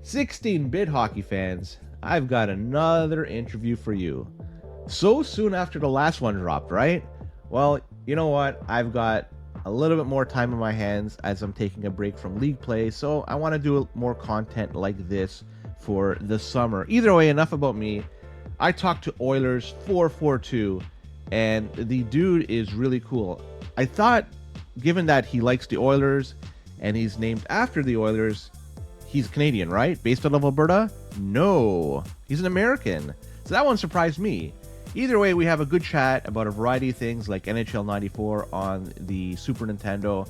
16-bit hockey fans, I've got another interview for you. So soon after the last one dropped, right? Well, you know what? I've got a little bit more time on my hands as I'm taking a break from league play, so I want to do more content like this for the summer. Either way, enough about me. I talked to Oilers442, and the dude is really cool. I thought, given that he likes the Oilers and he's named after the Oilers, he's Canadian, right? Based out of Alberta? No, he's an American. So that one surprised me. Either way, we have a good chat about a variety of things like NHL 94 on the Super Nintendo,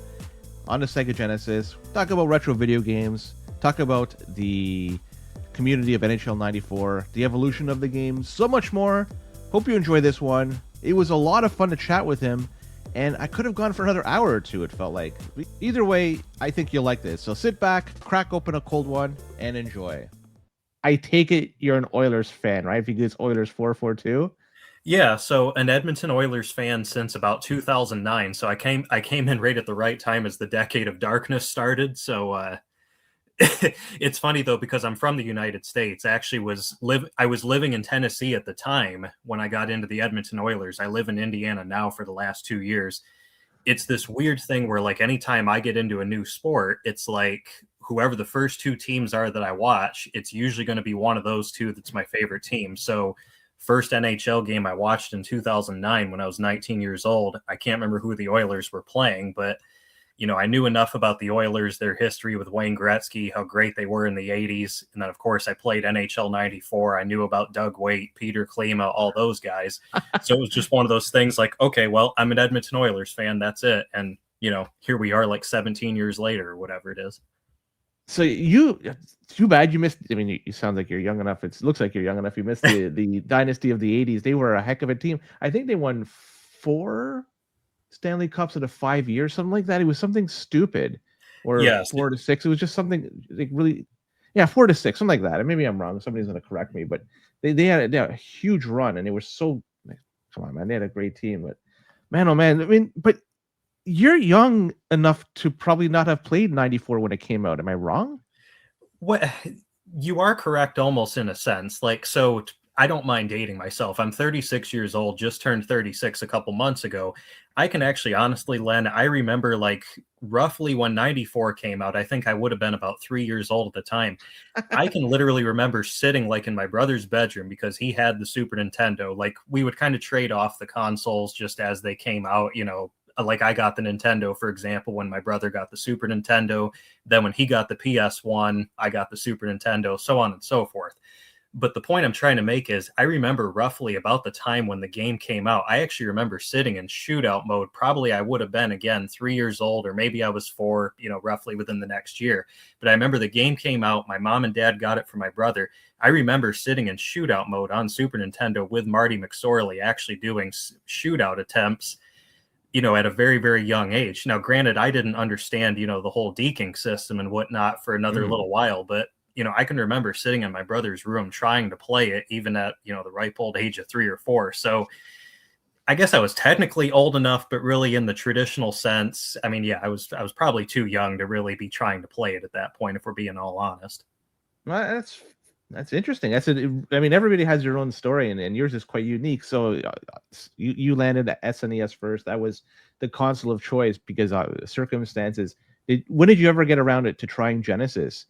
on the Sega Genesis, talk about retro video games, talk about the community of NHL 94, the evolution of the game, so much more. Hope you enjoy this one. It was a lot of fun to chat with him, and I could have gone for another hour or two, it felt like. Either way, I think you'll like this. So sit back, crack open a cold one, and enjoy. I take it you're an Oilers fan, right? Because Oilers442. Yeah, so an Edmonton Oilers fan since about 2009. So I came in right at the right time as the decade of darkness started. So it's funny though because I'm from the United States. I was living in Tennessee at the time when I got into the Edmonton Oilers. I live in Indiana now for the last 2 years. It's this weird thing where like anytime I get into a new sport, it's like whoever the first two teams are that I watch, it's usually going to be one of those two that's my favorite team. So first NHL game I watched in 2009 when I was 19 years old. I can't remember who the Oilers were playing, but I knew enough about the Oilers, their history with Wayne Gretzky, how great they were in the 80s. And then, of course, I played NHL 94. I knew about Doug Weight, Peter Klima, all those guys. So it was just one of those things like, okay, well, I'm an Edmonton Oilers fan. That's it. And, here we are like 17 years later or whatever it is. So too bad you missed. I mean, you sound like you're young enough. It looks like you're young enough. You missed the dynasty of the '80s. They were a heck of a team. I think they won 4 Stanley Cups in 5 years, something like that. It was something stupid, or Yes. 4 to 6. It was just something like really, yeah, 4 to 6, something like that. And maybe I'm wrong. Somebody's going to correct me, but they had a huge run, and they were so. Come on, man, they had a great team, but man, oh man, I mean, but you're young enough to probably not have played 94 when it came out. Am I wrong? What you are correct almost in a sense. So I don't mind dating myself. I'm 36 years old, just turned 36 a couple months ago. I can actually honestly, Len, I remember like roughly when 94 came out. I think I would have been about 3 years old at the time. I can literally remember sitting like in my brother's bedroom because he had the Super Nintendo. Like we would kind of trade off the consoles just as they came out, like I got the Nintendo, for example, when my brother got the Super Nintendo. Then when he got the PS1, I got the Super Nintendo, so on and so forth. But the point I'm trying to make is I remember roughly about the time when the game came out. I actually remember sitting in shootout mode. Probably I would have been, again, 3 years old, or maybe I was 4, roughly within the next year. But I remember the game came out. My mom and dad got it for my brother. I remember sitting in shootout mode on Super Nintendo with Marty McSorley actually doing shootout attempts at a very, very young age. Now, granted, I didn't understand, the whole deking system and whatnot for another little while, but, I can remember sitting in my brother's room trying to play it, even at, the ripe old age of 3 or 4. So I guess I was technically old enough, but really in the traditional sense, I mean, yeah, I was probably too young to really be trying to play it at that point, if we're being all honest. Well, that's interesting. I mean, everybody has your own story, and yours is quite unique. So you landed at SNES first. That was the console of choice because circumstances. When did you ever get around it to trying Genesis?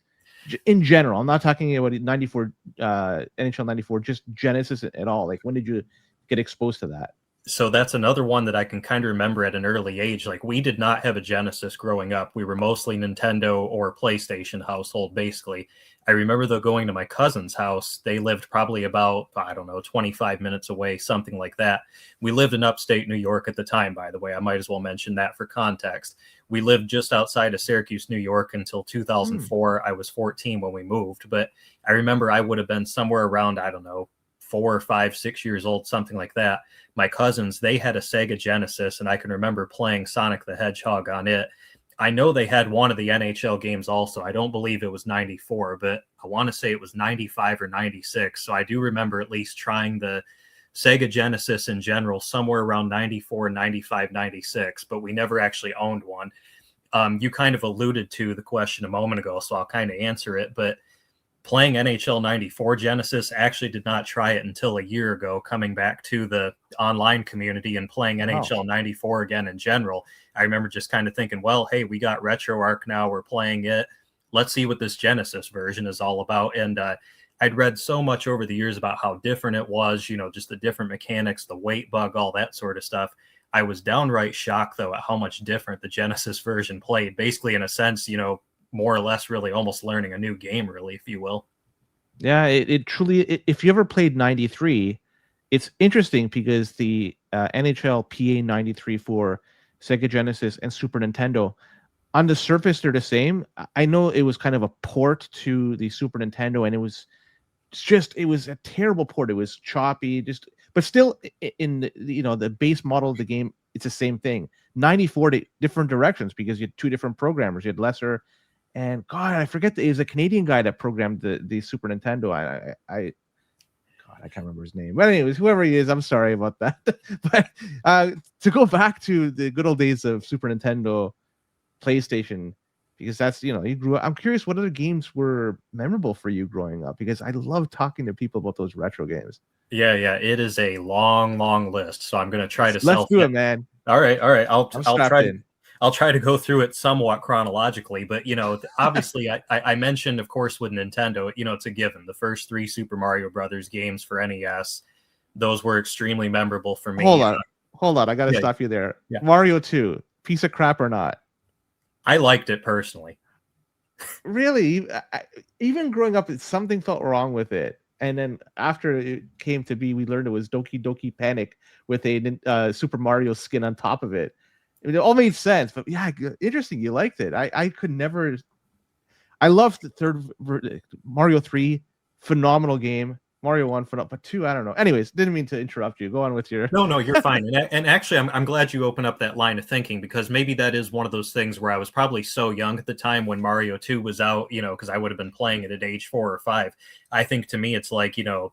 In general, I'm not talking about 94, NHL 94, just Genesis at all. Like, when did you get exposed to that? So that's another one that I can kind of remember at an early age. Like we did not have a Genesis growing up. We were mostly Nintendo or PlayStation household, basically. I remember though going to my cousin's house. They lived probably about, I don't know, 25 minutes away, something like that. We lived in upstate New York at the time, by the way. I might as well mention that for context. We lived just outside of Syracuse, New York until 2004. I was 14 when we moved, but I remember I would have been somewhere around, I don't know, 4 or 5, 6 years old, something like that. My cousins, they had a Sega Genesis, and I can remember playing Sonic the Hedgehog on it. I know they had one of the NHL games also. I don't believe it was 94, but I want to say it was 95 or 96. So I do remember at least trying the Sega Genesis in general somewhere around 94, 95, 96, but we never actually owned one. You kind of alluded to the question a moment ago, so I'll kind of answer it. But playing NHL 94 Genesis, actually did not try it until a year ago, coming back to the online community and playing NHL 94 again in general. I remember just kind of thinking, well, hey, we got RetroArch now, we're playing it. Let's see what this Genesis version is all about. And I'd read so much over the years about how different it was, you know, just the different mechanics, the weight bug, all that sort of stuff. I was downright shocked, though, at how much different the Genesis version played. Basically, in a sense, you know, more or less really almost learning a new game, really, if you will. Yeah, it truly, if you ever played 93, it's interesting because the NHL PA 93 for Sega Genesis and Super Nintendo, on the surface, they're the same. I know it was kind of a port to the Super Nintendo, and it was a terrible port. It was choppy, but still in the, you know, the base model of the game, it's the same thing. 94 different directions because you had two different programmers. You had Lesser, and God, I forget, it was a Canadian guy that programmed the Super Nintendo. I can't remember his name. But anyways, whoever he is, I'm sorry about that. But to go back to the good old days of Super Nintendo, PlayStation, because that's, you know, you grew up. I'm curious what other games were memorable for you growing up, because I love talking to people about those retro games. Yeah, it is a long, long list. So I'm going to try to Let's do it, man. All right. I'll try to go through it somewhat chronologically, but, you know, obviously I mentioned, of course, with Nintendo, you know, it's a given. The first 3 Super Mario Brothers games for NES, those were extremely memorable for me. Hold on. I got to stop you there. Yeah. Mario 2, piece of crap or not? I liked it personally. Really? Even growing up, something felt wrong with it. And then after it came to be, we learned it was Doki Doki Panic with a Super Mario skin on top of it. I mean, it all made sense, but yeah, interesting. You liked it. I could never. I loved the third Mario 3, phenomenal game. Mario 1, but 2, I don't know. Anyways, didn't mean to interrupt you. Go on with your. No, you're fine. And actually, I'm glad you opened up that line of thinking, because maybe that is one of those things where I was probably so young at the time when Mario 2 was out, you know, because I would have been playing it at age 4 or 5. I think to me, it's like, you know,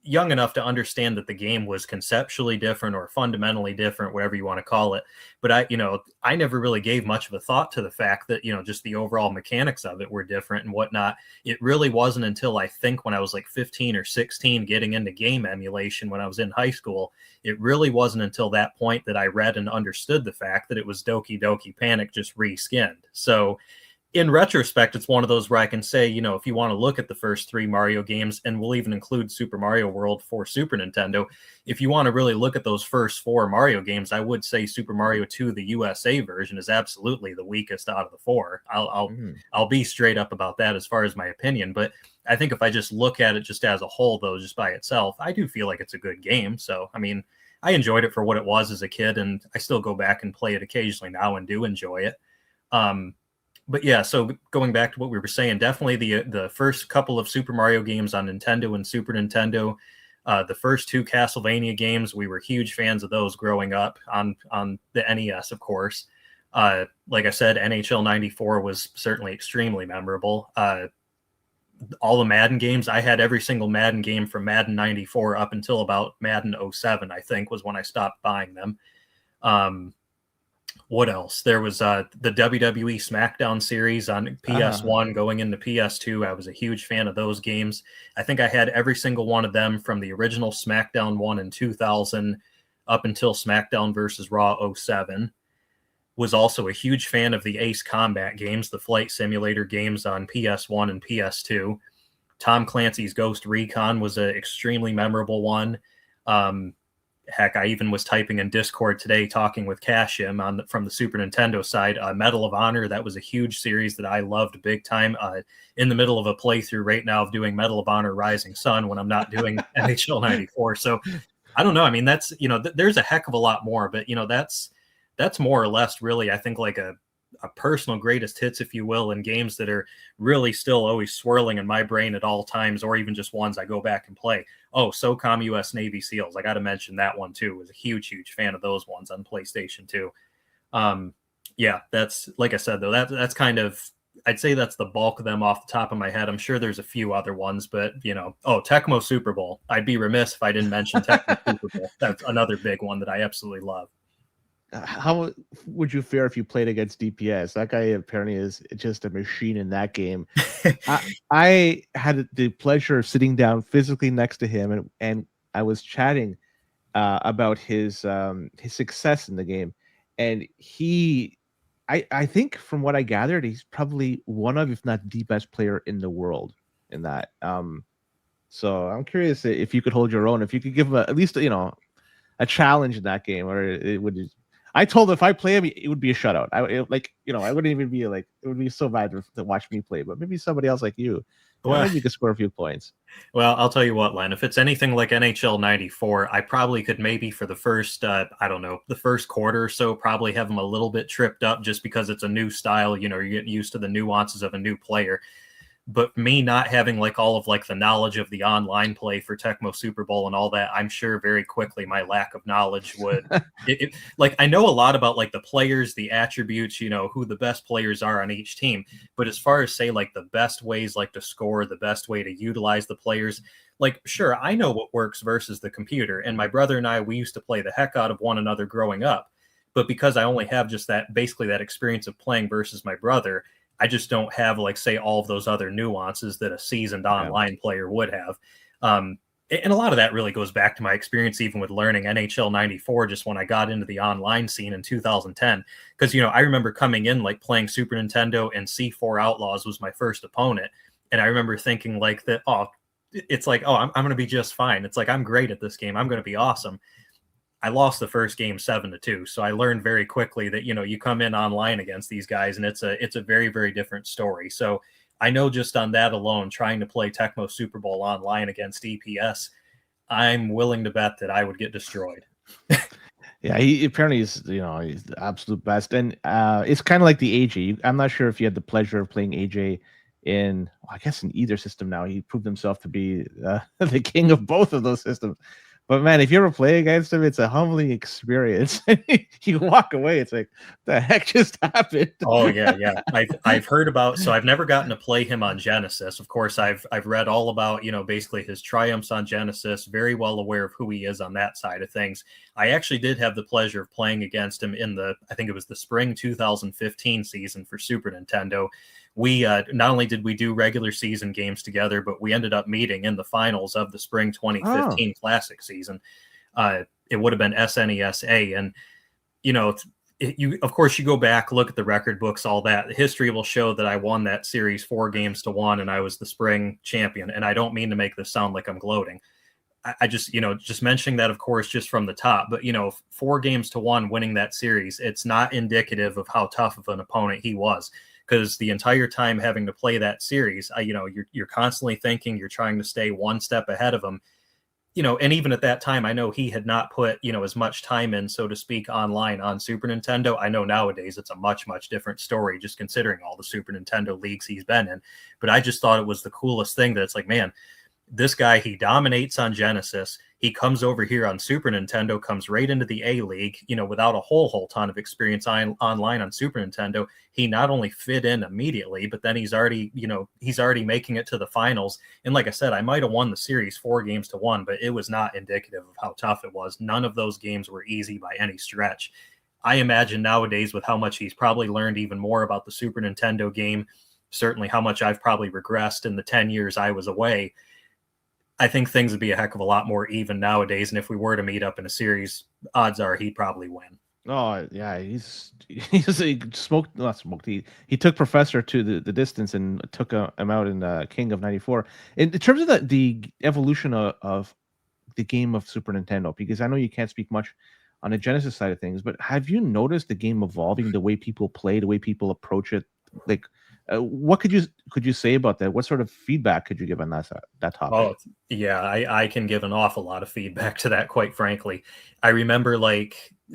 young enough to understand that the game was conceptually different or fundamentally different, whatever you want to call it. But I never really gave much of a thought to the fact that, you know, just the overall mechanics of it were different and whatnot. It really wasn't until I think when I was like 15 or 16 getting into game emulation when I was in high school, it really wasn't until that point that I read and understood the fact that it was Doki Doki Panic just reskinned. So in retrospect, it's one of those where I can say, you know, if you want to look at the first 3 Mario games, and we'll even include Super Mario World for Super Nintendo, if you want to really look at those first 4 Mario games, I would say Super Mario 2, the USA version, is absolutely the weakest out of the 4. I'll be straight up about that as far as my opinion. But I think if I just look at it just as a whole, though, just by itself, I do feel like it's a good game. So, I mean, I enjoyed it for what it was as a kid, and I still go back and play it occasionally now and do enjoy it. But yeah, so going back to what we were saying, definitely the first couple of Super Mario games on Nintendo and Super Nintendo, the first 2 Castlevania games, we were huge fans of those growing up on the NES, of course. Like I said, NHL 94 was certainly extremely memorable. All the Madden games, I had every single Madden game from Madden 94 up until about Madden 07, I think, was when I stopped buying them. What else? There was the WWE SmackDown series on PS1 going into PS2. I was a huge fan of those games. I think I had every single one of them from the original SmackDown 1 in 2000 up until SmackDown versus Raw 07. Was also a huge fan of the Ace Combat games, the flight simulator games on PS1 and PS2. Tom Clancy's Ghost Recon was an extremely memorable one. Heck, I even was typing in Discord today talking with Kashim from the Super Nintendo side. Medal of Honor, that was a huge series that I loved big time. In the middle of a playthrough right now of doing Medal of Honor Rising Sun when I'm not doing NHL 94. So I don't know. I mean, that's, you know, there's a heck of a lot more, but, you know, that's more or less really, I think, like a personal greatest hits, if you will, in games that are really still always swirling in my brain at all times, or even just ones I go back and play. Oh, SOCOM US Navy SEALs. I got to mention that one too. Was a huge fan of those ones on PlayStation 2. Yeah, that's, like I said, though, that's kind of, I'd say that's the bulk of them off the top of my head. I'm sure there's a few other ones, but, you know, Tecmo Super Bowl. I'd be remiss if I didn't mention Tecmo Super Bowl. That's another big one that I absolutely love. how would you fare if you played against DPS? That guy apparently is just a machine in that game. I had the pleasure of sitting down physically next to him, and I was chatting about his success in the game, and I think from what I gathered, he's probably one of, if not the best player in the world in that. So I'm curious if you could hold your own, if you could give him at least a challenge in that game, or it would. I told him if I play him, it would be a shutout. I wouldn't even be like, it would be so bad to watch me play, but maybe somebody else like Well, maybe you could score a few points. well, I'll tell you what, Len, if it's anything like NHL 94, I probably could maybe for the first, I don't know, the first quarter or so, probably have him a little bit tripped up just because it's a new style. You're getting used to the nuances of a new player. But me not having like all of like the knowledge of the online play for Tecmo Super Bowl and all that, I'm sure very quickly my lack of knowledge would like, I know a lot about like the players, the attributes, who the best players are on each team. But as far as say like the best ways like to score, the best way to utilize the players, like sure, I know what works versus the computer. And my brother and I, we used to play the heck out of one another growing up. But because I only have just that basically that experience of playing versus my brother, I just don't have like say all of those other nuances that a seasoned online player would have. And a lot of that really goes back to my experience even with learning NHL 94 just when I got into the online scene in 2010. Because I remember coming in like playing Super Nintendo, and C4 Outlaws was my first opponent. And I remember thinking like that, it's like, I'm going to be just fine. It's like, I'm great at this game. I'm going to be awesome. I lost the first game 7-2. So I learned very quickly that, you come in online against these guys and it's a very, very different story. So I know just on that alone, trying to play Tecmo Super Bowl online against EPS, I'm willing to bet that I would get destroyed. Yeah, he apparently is, he's the absolute best. And it's kind of like the AJ. I'm not sure if you had the pleasure of playing AJ I guess in either system now. He proved himself to be the king of both of those systems. But man, if you ever play against him, it's a humbling experience. You walk away, it's like, the heck just happened? Oh yeah. I've heard about. So I've never gotten to play him on Genesis. Of course, I've read all about basically his triumphs on Genesis. Very well aware of who he is on that side of things. I actually did have the pleasure of playing against him in I think it was the spring 2015 season for Super Nintendo. We not only did we do regular season games together, but we ended up meeting in the finals of the spring 2015 Classic season. It would have been SNES, and of course, you go back, look at the record books, all that. The history will show that I won that series 4-1, and I was the spring champion. And I don't mean to make this sound like I'm gloating. I just, just mentioning that, of course, just from the top. But 4-1 winning that series, it's not indicative of how tough of an opponent he was. Because the entire time having to play that series, you're constantly thinking, you're trying to stay one step ahead of him. And even at that time, I know he had not put, as much time in, so to speak, online on Super Nintendo. I know nowadays it's a much, much different story, just considering all the Super Nintendo leagues he's been in. But I just thought it was the coolest thing that it's like, man, this guy, he dominates on Genesis. He comes over here on Super Nintendo, comes right into the A League, without a whole ton of experience online on Super Nintendo. He not only fit in immediately, but then he's already making it to the finals. And like I said, I might have won the series 4-1, but it was not indicative of how tough it was. None of those games were easy by any stretch. I imagine nowadays, with how much he's probably learned even more about the Super Nintendo game, certainly how much I've probably regressed in the 10 years I was away, I think things would be a heck of a lot more even nowadays. And if we were to meet up in a series, odds are he'd probably win. Oh yeah, he smoked, not smoked. He took Professor to the distance and took him out in King of '94. In terms of the evolution of the game of Super Nintendo, because I know you can't speak much on the Genesis side of things, but have you noticed the game evolving, the way people play, the way people approach it? Like, what could you say about that? What sort of feedback could you give on that topic? Oh, yeah, I can give an awful lot of feedback to that, quite frankly. I remember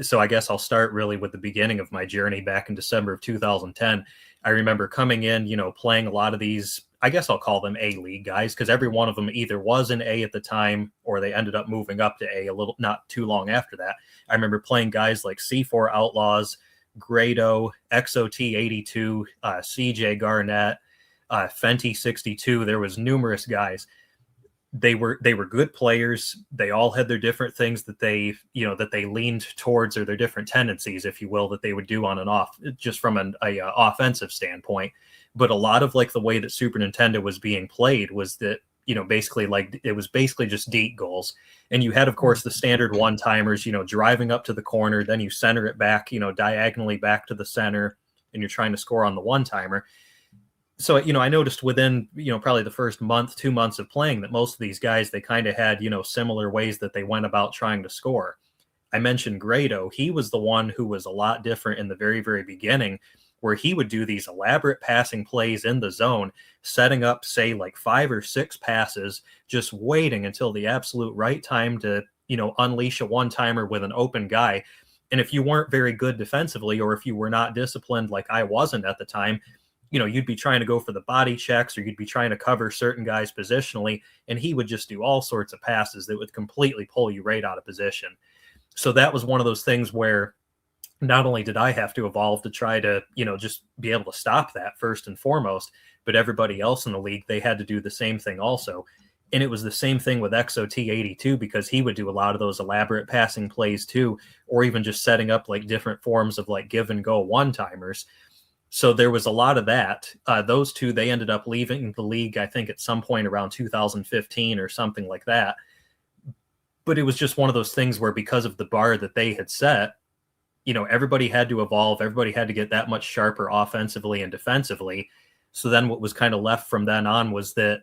so I guess I'll start really with the beginning of my journey back in December of 2010. I remember coming in, playing a lot of these, I guess I'll call them A-League guys, because every one of them either was in A at the time or they ended up moving up to A a little, not too long after that. I remember playing guys like C4 Outlaws, Grado, XOT82, CJ Garnett, Fenty 62. There was numerous guys. they were good players. They all had their different things that they leaned towards, or their different tendencies, if you will, that they would do on and off, just from an offensive standpoint. But a lot of like the way that Super Nintendo was being played was that, basically like it was basically just deep goals. And you had, of course, the standard one-timers, driving up to the corner, then you center it back, diagonally back to the center, and you're trying to score on the one-timer. So, I noticed within, probably the first month, 2 months of playing, that most of these guys, they kind of had, similar ways that they went about trying to score. I mentioned Grado. He was the one who was a lot different in the very, very beginning, where he would do these elaborate passing plays in the zone, setting up, say, like 5 or 6 passes, just waiting until the absolute right time to, unleash a one-timer with an open guy. And if you weren't very good defensively, or if you were not disciplined like I wasn't at the time, you'd be trying to go for the body checks, or you'd be trying to cover certain guys positionally, and he would just do all sorts of passes that would completely pull you right out of position. So that was one of those things where not only did I have to evolve to try to, just be able to stop that first and foremost, but everybody else in the league, they had to do the same thing also. And it was the same thing with XOT82, because he would do a lot of those elaborate passing plays too, or even just setting up like different forms of like give and go one-timers. So there was a lot of that. Those two, they ended up leaving the league, I think, at some point around 2015 or something like that. But it was just one of those things where, because of the bar that they had set, everybody had to evolve. Everybody had to get that much sharper offensively and defensively. So then what was kind of left from then on was that,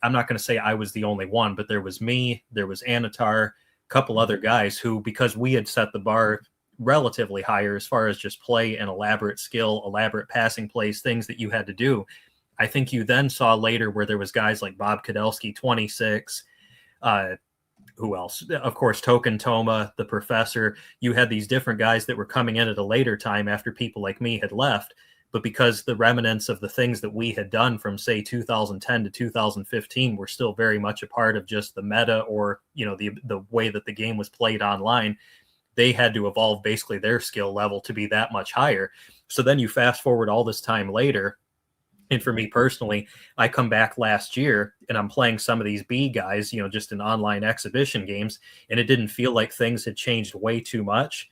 I'm not going to say I was the only one, but there was me, there was Anatar, a couple other guys who, because we had set the bar relatively higher as far as just play and elaborate skill, elaborate passing plays, things that you had to do. I think you then saw later where there was guys like Bob Kadelsky, 26, who else? Of course, Token Toma, the professor. You had these different guys that were coming in at a later time after people like me had left. But because the remnants of the things that we had done from, say, 2010 to 2015 were still very much a part of just the meta, or, the way that the game was played online, they had to evolve basically their skill level to be that much higher. So then you fast forward all this time later. And for me personally, I come back last year and I'm playing some of these B guys, just in online exhibition games, and it didn't feel like things had changed way too much.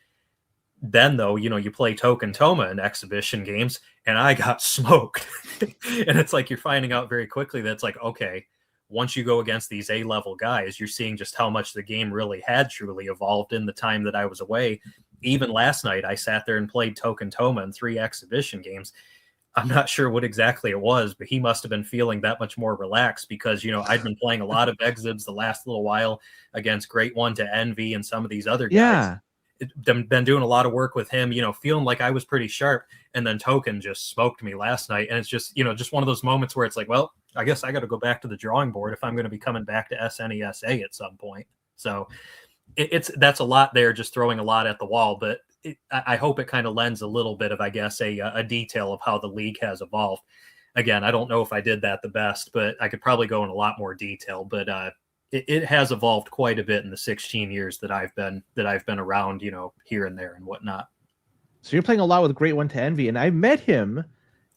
Then, though, you play Token Toma in exhibition games, and I got smoked. And it's like you're finding out very quickly that it's like, okay, once you go against these A-level guys, you're seeing just how much the game really had truly evolved in the time that I was away. Even last night, I sat there and played Token Toma in 3 exhibition games. I'm not sure what exactly it was, but he must have been feeling that much more relaxed, because, I'd been playing a lot of exhibs the last little while against Great One to Envy and some of these other guys. Yeah. Been doing a lot of work with him, feeling like I was pretty sharp, and then Token just smoked me last night. And it's just, just one of those moments where it's like, well, I guess I got to go back to the drawing board if I'm going to be coming back to SNESA at some point. So that's a lot there, just throwing a lot at the wall. But I hope it kind of lends a little bit of, I guess, a detail of how the league has evolved. Again, I don't know if I did that the best, but I could probably go in a lot more detail. But it has evolved quite a bit in the 16 years that I've been around, here and there and whatnot. So you're playing a lot with Great One to Envy, and I met him.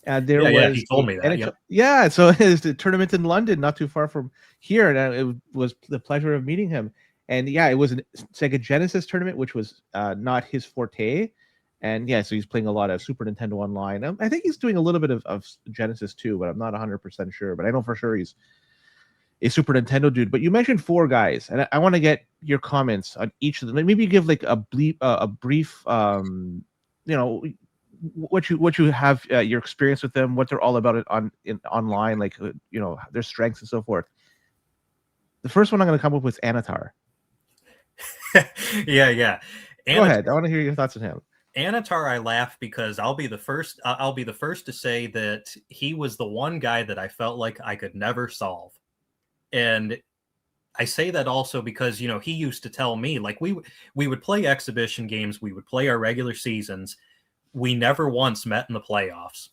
He told me that. NHL, yeah, so it's a tournament in London, not too far from here, and it was the pleasure of meeting him. And yeah, it was a Sega Genesis tournament, which was not his forte. And yeah, so he's playing a lot of Super Nintendo Online. I think he's doing a little bit of Genesis too, but I'm not 100% sure. But I know for sure he's a Super Nintendo dude. But you mentioned 4 guys, and I want to get your comments on each of them. Maybe give like a brief, what you have your experience with them, what they're all about online, like their strengths and so forth. The first one I'm going to come up with Anatar. Yeah. Go ahead. I want to hear your thoughts on him. Anatar, I laugh because I'll be the first to say that he was the one guy that I felt like I could never solve. And I say that also because, he used to tell me, like, we would play exhibition games, we would play our regular seasons. We never once met in the playoffs.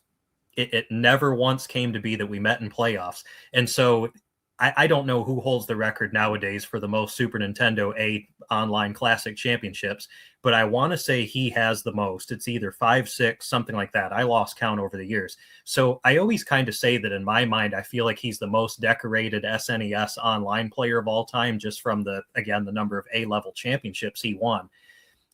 It never once came to be that we met in playoffs. And so I don't know who holds the record nowadays for the most Super Nintendo A online classic championships, but I want to say he has the most. It's either 5, 6, something like that. I lost count over the years. So I always kind of say that in my mind, I feel like he's the most decorated SNES online player of all time, just from the number of A-level championships he won.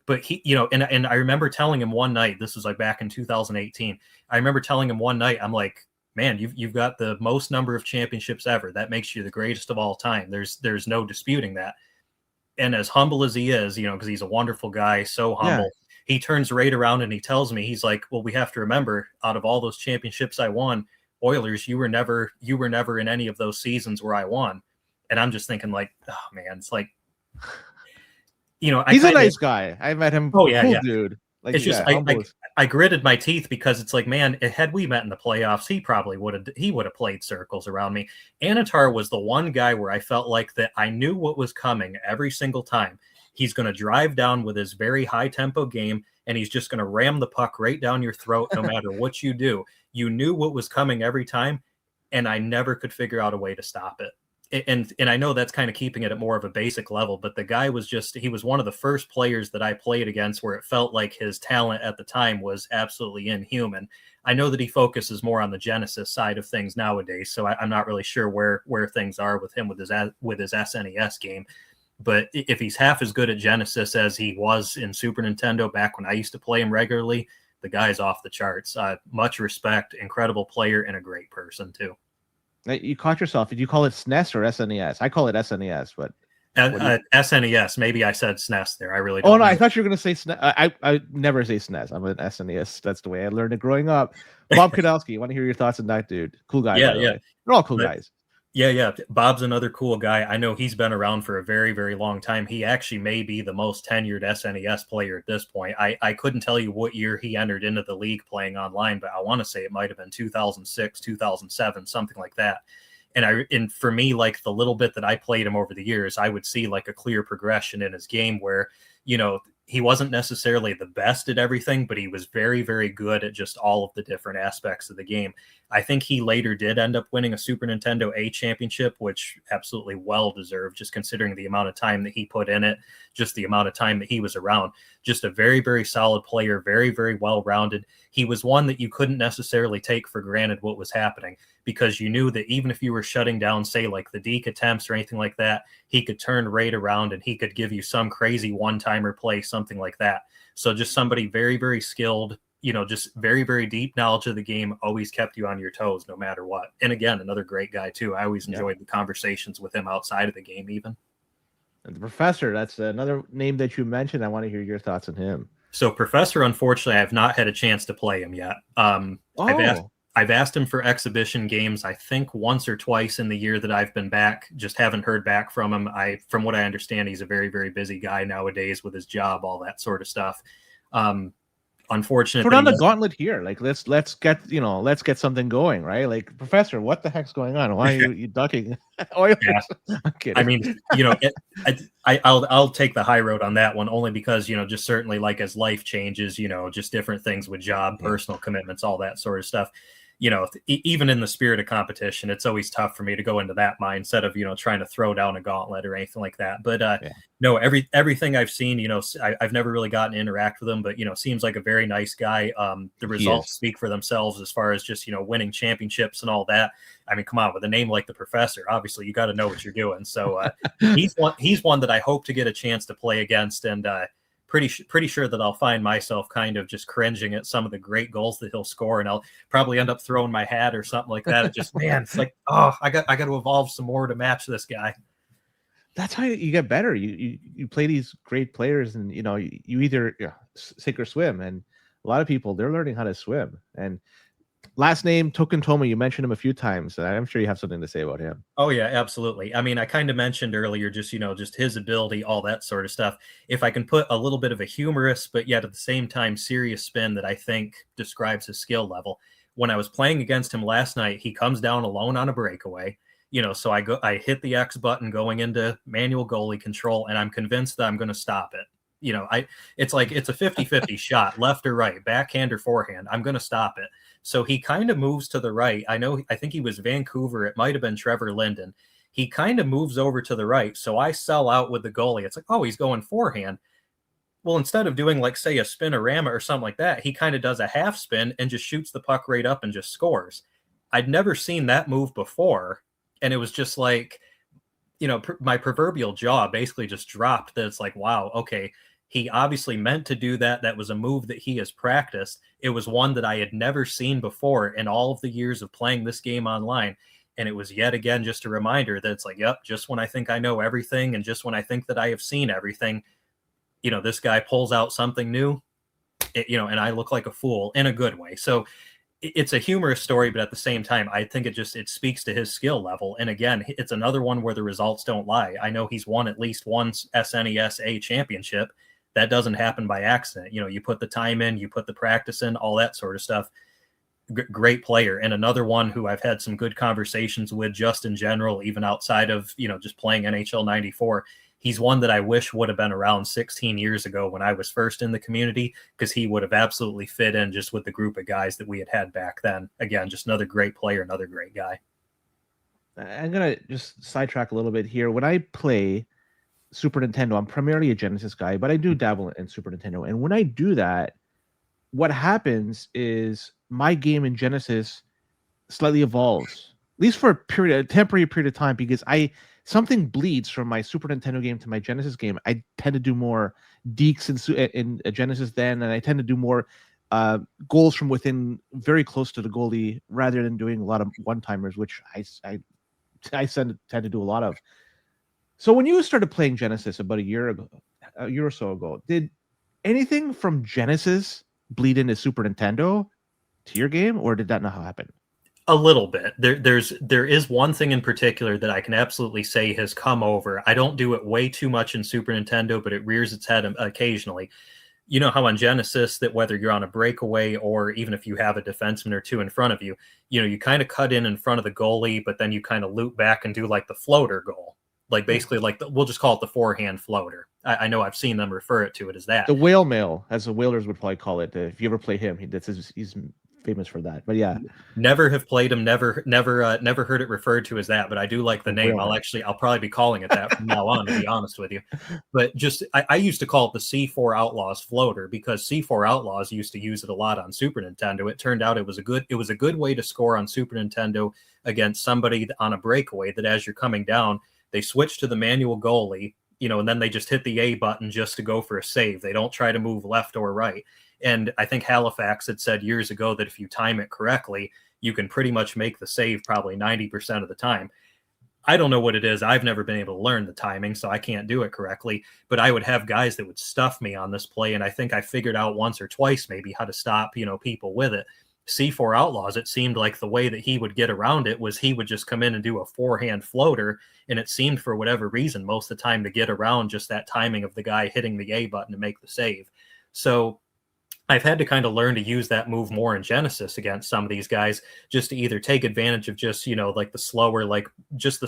But he, and I remember telling him one night, this was like back in 2018. I remember telling him one night, I'm like, man, you've got the most number of championships ever. That makes you the greatest of all time. There's no disputing that. And as humble as he is, because he's a wonderful guy, so humble, Yeah. he turns right around and he tells me, he's like, well, we have to remember, out of all those championships I won, Oilers, you were never in any of those seasons where I won. And I'm just thinking like, oh man, it's like, He's a nice guy. I met him. Oh yeah, cool yeah. dude. Like, It's just I gritted my teeth because it's like, man, had we met in the playoffs, he probably would have played circles around me. Anitar was the one guy where I felt like that I knew what was coming every single time. He's going to drive down with his very high tempo game, and he's just going to ram the puck right down your throat no matter what you do. You knew what was coming every time, and I never could figure out a way to stop it. And I know that's kind of keeping it at more of a basic level, but the guy was he was one of the first players that I played against where it felt like his talent at the time was absolutely inhuman. I know that he focuses more on the Genesis side of things nowadays, so I'm not really sure where things are with him with his SNES game. But if he's half as good at Genesis as he was in Super Nintendo back when I used to play him regularly, the guy's off the charts. Much respect, incredible player, and a great person too. You caught yourself. Did you call it SNES or SNES? I call it SNES, but SNES. Maybe I said SNES there. I really don't. Oh no, I thought you were going to say SNES. I never say SNES. I'm an SNES. That's the way I learned it growing up. Bob Kadowski, want to hear your thoughts on that dude? Cool guy. Yeah, by the yeah. way. They're all cool guys. Yeah. Bob's another cool guy. I know he's been around for a very, very long time. He actually may be the most tenured SNES player at this point. I couldn't tell you what year he entered into the league playing online, but I want to say it might have been 2006, 2007, something like that. And for me, like the little bit that I played him over the years, I would see like a clear progression in his game where, he wasn't necessarily the best at everything, but he was very, very good at just all of the different aspects of the game. I think he later did end up winning a Super Nintendo A championship, which absolutely well deserved, just considering the amount of time that he put in it, just the amount of time that he was around. Just a very, very solid player, very, very well-rounded. He was one that you couldn't necessarily take for granted what was happening, because you knew that even if you were shutting down, say, like the deke attempts or anything like that, he could turn right around and he could give you some crazy one-timer play, something like that. So just somebody very, very skilled, just very, very deep knowledge of the game, always kept you on your toes no matter what. And again, another great guy too. I always enjoyed the conversations with him outside of the game even. And the Professor, that's another name that you mentioned. I want to hear your thoughts on him. So Professor, unfortunately, I have not had a chance to play him yet. I've asked him for exhibition games, I think once or twice in the year that I've been back. Just haven't heard back from him. From what I understand, he's a very, very busy guy nowadays with his job, all that sort of stuff. Unfortunately, put on the gauntlet here. Like let's get something going, right? Like, Professor, what the heck's going on? Why are you ducking Oilers? Yeah. I'm kidding. I mean, I'll take the high road on that one, only because just certainly, like, as life changes, just different things with job, personal commitments, all that sort of stuff. Even in the spirit of competition, it's always tough for me to go into that mindset of, trying to throw down a gauntlet or anything like that. But no, everything I've seen, I've never really gotten to interact with him, but, seems like a very nice guy. The results speak for themselves as far as just, winning championships and all that. I mean, come on, with a name like the Professor, obviously you got to know what you're doing. So he's one that I hope to get a chance to play against, and pretty sure that I'll find myself kind of just cringing at some of the great goals that he'll score, and I'll probably end up throwing my hat or something like that. It just, man, it's like, oh, I got to evolve some more to match this guy. That's how you get better. You play these great players, and you either sink or swim. And a lot of people, they're learning how to swim. And last name Tokentoma, you mentioned him a few times. I'm sure you have something to say about him. Oh yeah, absolutely. I mean, I kind of mentioned earlier just his ability, all that sort of stuff. If I can put a little bit of a humorous but yet at the same time serious spin that I think describes his skill level. When I was playing against him last night, he comes down alone on a breakaway. So I hit the X button going into manual goalie control, and I'm convinced that I'm going to stop it. It's like it's a 50-50 shot, left or right, backhand or forehand. I'm going to stop it. So he kind of moves to the right. I think he was Vancouver. It might have been Trevor Linden. he kind of moves over to the right. So I sell out with the goalie. It's like, oh, he's going forehand. Well, instead of doing like, say, a spinorama or something like that, he kind of does a half spin and just shoots the puck right up and just scores. I'd never seen that move before. And it was just like, my proverbial jaw basically just dropped. That it's like, wow, okay, he obviously meant to do that. That was a move that he has practiced. It was one that I had never seen before in all of the years of playing this game online. And it was yet again just a reminder that it's like, yep, just when I think I know everything and just when I think that I have seen everything, this guy pulls out something new, and I look like a fool in a good way. So it's a humorous story, but at the same time, I think it speaks to his skill level. And again, it's another one where the results don't lie. I know he's won at least one SNES A championship. That doesn't happen by accident. You put the time in, you put the practice in, all that sort of stuff. Great player. And another one who I've had some good conversations with just in general, even outside of, just playing NHL 94. He's one that I wish would have been around 16 years ago when I was first in the community, because he would have absolutely fit in just with the group of guys that we had back then. Again, just another great player, another great guy. I'm going to just sidetrack a little bit here. When I play Super Nintendo, I'm primarily a Genesis guy, but I do dabble in Super Nintendo. And when I do that, what happens is my game in Genesis slightly evolves, at least for a temporary period of time, because something bleeds from my Super Nintendo game to my Genesis game. I tend to do more dekes in Genesis then, and I tend to do more goals from within, very close to the goalie, rather than doing a lot of one-timers, which I tend to do a lot of. So when you started playing Genesis about a year or so ago, did anything from Genesis bleed into Super Nintendo to your game, or did that not happen? A little bit. There is one thing in particular that I can absolutely say has come over. I don't do it way too much in Super Nintendo, but it rears its head occasionally. You know how on Genesis that whether you're on a breakaway or even if you have a defenseman or two in front of you, you kind of cut in front of the goalie, but then you kind of loop back and do like the floater goal. Like basically like we'll just call it the forehand floater. I know I've seen them refer to it as that. The whale mail, as the Whalers would probably call it. If you ever play him, he's famous for that. But yeah, never have played him. Never heard it referred to as that. But I do like the name. I'll probably be calling it that from now on, to be honest with you. But just I used to call it the C4 Outlaws floater, because C4 Outlaws used to use it a lot on Super Nintendo. It turned out it was a good way to score on Super Nintendo against somebody on a breakaway. That as you're coming down, they switch to the manual goalie, and then they just hit the A button just to go for a save. They don't try to move left or right. And I think Halifax had said years ago that if you time it correctly, you can pretty much make the save probably 90% of the time. I don't know what it is. I've never been able to learn the timing, so I can't do it correctly. But I would have guys that would stuff me on this play, and I think I figured out once or twice maybe how to stop, people with it. C4 Outlaws, it seemed like the way that he would get around it was he would just come in and do a forehand floater, and it seemed for whatever reason most of the time to get around just that timing of the guy hitting the A button to make the save. So I've had to kind of learn to use that move more in Genesis against some of these guys, just to either take advantage of just, like the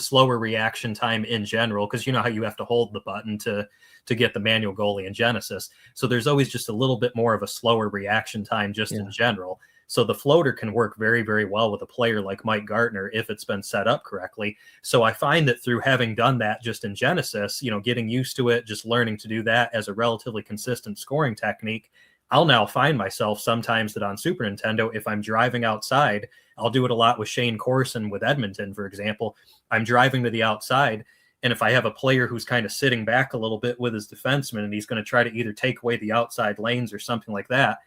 slower reaction time in general. Cause you know how you have to hold the button to get the manual goalie in Genesis. So there's always just a little bit more of a slower reaction time just in general. So the floater can work very, very well with a player like Mike Gartner if it's been set up correctly. So I find that through having done that just in Genesis, getting used to it, just learning to do that as a relatively consistent scoring technique, I'll now find myself sometimes that on Super Nintendo, if I'm driving outside, I'll do it a lot with Shane Corson with Edmonton, for example. I'm driving to the outside, and if I have a player who's kind of sitting back a little bit with his defenseman and he's going to try to either take away the outside lanes or something like that,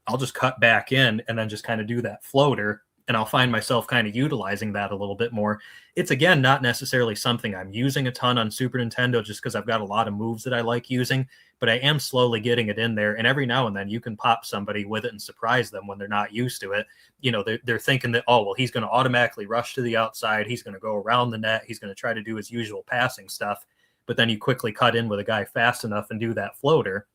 I'll just cut back in and then just kind of do that floater, and I'll find myself kind of utilizing that a little bit more. It's, again, not necessarily something I'm using a ton on Super Nintendo just because I've got a lot of moves that I like using, but I am slowly getting it in there. And every now and then you can pop somebody with it and surprise them when they're not used to it. They're thinking that, oh, well, he's going to automatically rush to the outside. He's going to go around the net. He's going to try to do his usual passing stuff. But then you quickly cut in with a guy fast enough and do that floater,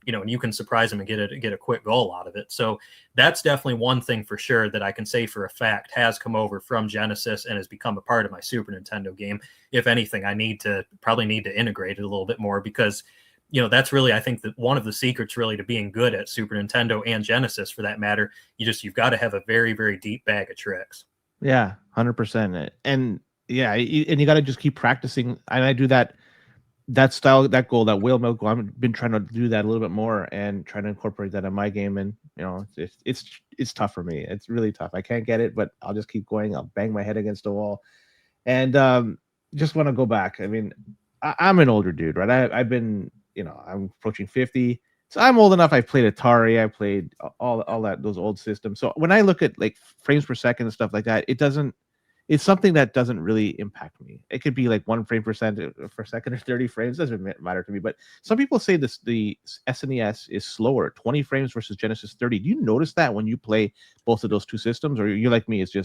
and you can surprise him and get a quick goal out of it. So that's definitely one thing for sure that I can say for a fact has come over from Genesis and has become a part of my Super Nintendo game. If anything, I probably need to integrate it a little bit more, because that's really, I think, that one of the secrets really to being good at Super Nintendo and Genesis for that matter. You've got to have a very, very deep bag of tricks. Yeah, 100%. And Yeah, and you got to just keep practicing. And I do that style, that goal, that whale milk goal. I've been trying to do that a little bit more and trying to incorporate that in my game. And it's tough for me. It's really tough. I can't get it, but I'll just keep going. I'll bang my head against the wall. And just want to go back. I mean, I'm an older dude, right? I've been, I'm approaching 50. So I'm old enough. I've played Atari. I played all that, those old systems. So when I look at like frames per second and stuff like that, it's something that doesn't really impact me. It could be like 1 frame per second or 30 frames. Doesn't matter to me. But some people say the SNES is slower, 20 frames versus Genesis 30. Do you notice that when you play both of those two systems, or you're like me? It's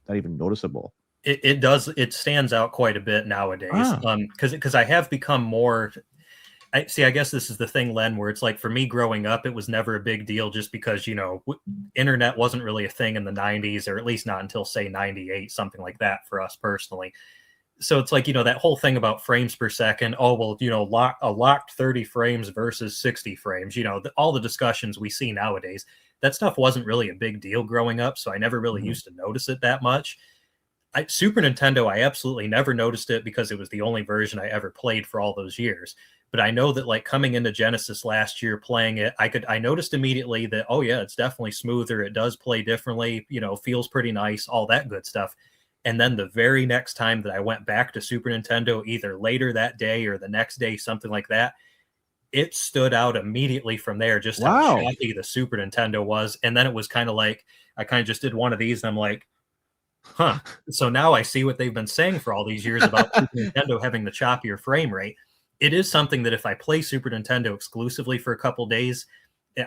not even noticeable. It does. It stands out quite a bit nowadays. Ah. Because I have become more. I see. I guess this is the thing, Len, where it's like for me growing up, it was never a big deal just because internet wasn't really a thing in the '90s, or at least not until say '98, something like that for us personally. So it's like that whole thing about frames per second. Oh well, a locked 30 frames versus 60 frames. All the discussions we see nowadays. That stuff wasn't really a big deal growing up, so I never really used to notice it that much. Super Nintendo, I absolutely never noticed it because it was the only version I ever played for all those years. But I know that like coming into Genesis last year, playing it, I noticed immediately that, oh yeah, it's definitely smoother. It does play differently, feels pretty nice, all that good stuff. And then the very next time that I went back to Super Nintendo, either later that day or the next day, something like that, it stood out immediately from there, just how Wow. choppy the Super Nintendo was. And then it was kind of like, I kind of just did one of these and I'm like, huh. So now I see what they've been saying for all these years about Super Nintendo having the choppier frame rate. It is something that if I play Super Nintendo exclusively for a couple days,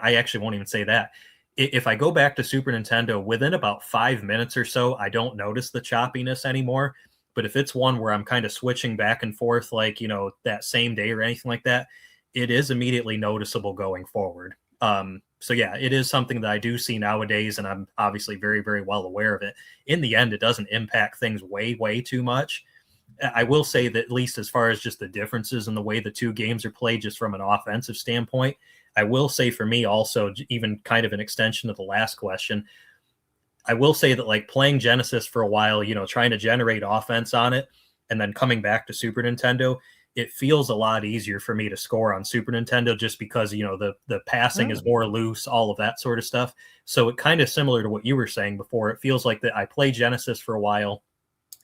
I actually won't even say that. If I go back to Super Nintendo within about 5 minutes or so, I don't notice the choppiness anymore. But if it's one where I'm kind of switching back and forth, like, that same day or anything like that, it is immediately noticeable going forward. So yeah, it is something that I do see nowadays, and I'm obviously very, very well aware of it. In the end, it doesn't impact things way, way too much. I will say that at least as far as just the differences in the way the two games are played, just from an offensive standpoint, I will say for me also, even kind of an extension of the last question, I will say that like playing Genesis for a while, trying to generate offense on it, and then coming back to Super Nintendo, it feels a lot easier for me to score on Super Nintendo just because, the passing is more loose, all of that sort of stuff. So it kind of similar to what you were saying before. It feels like that I play Genesis for a while,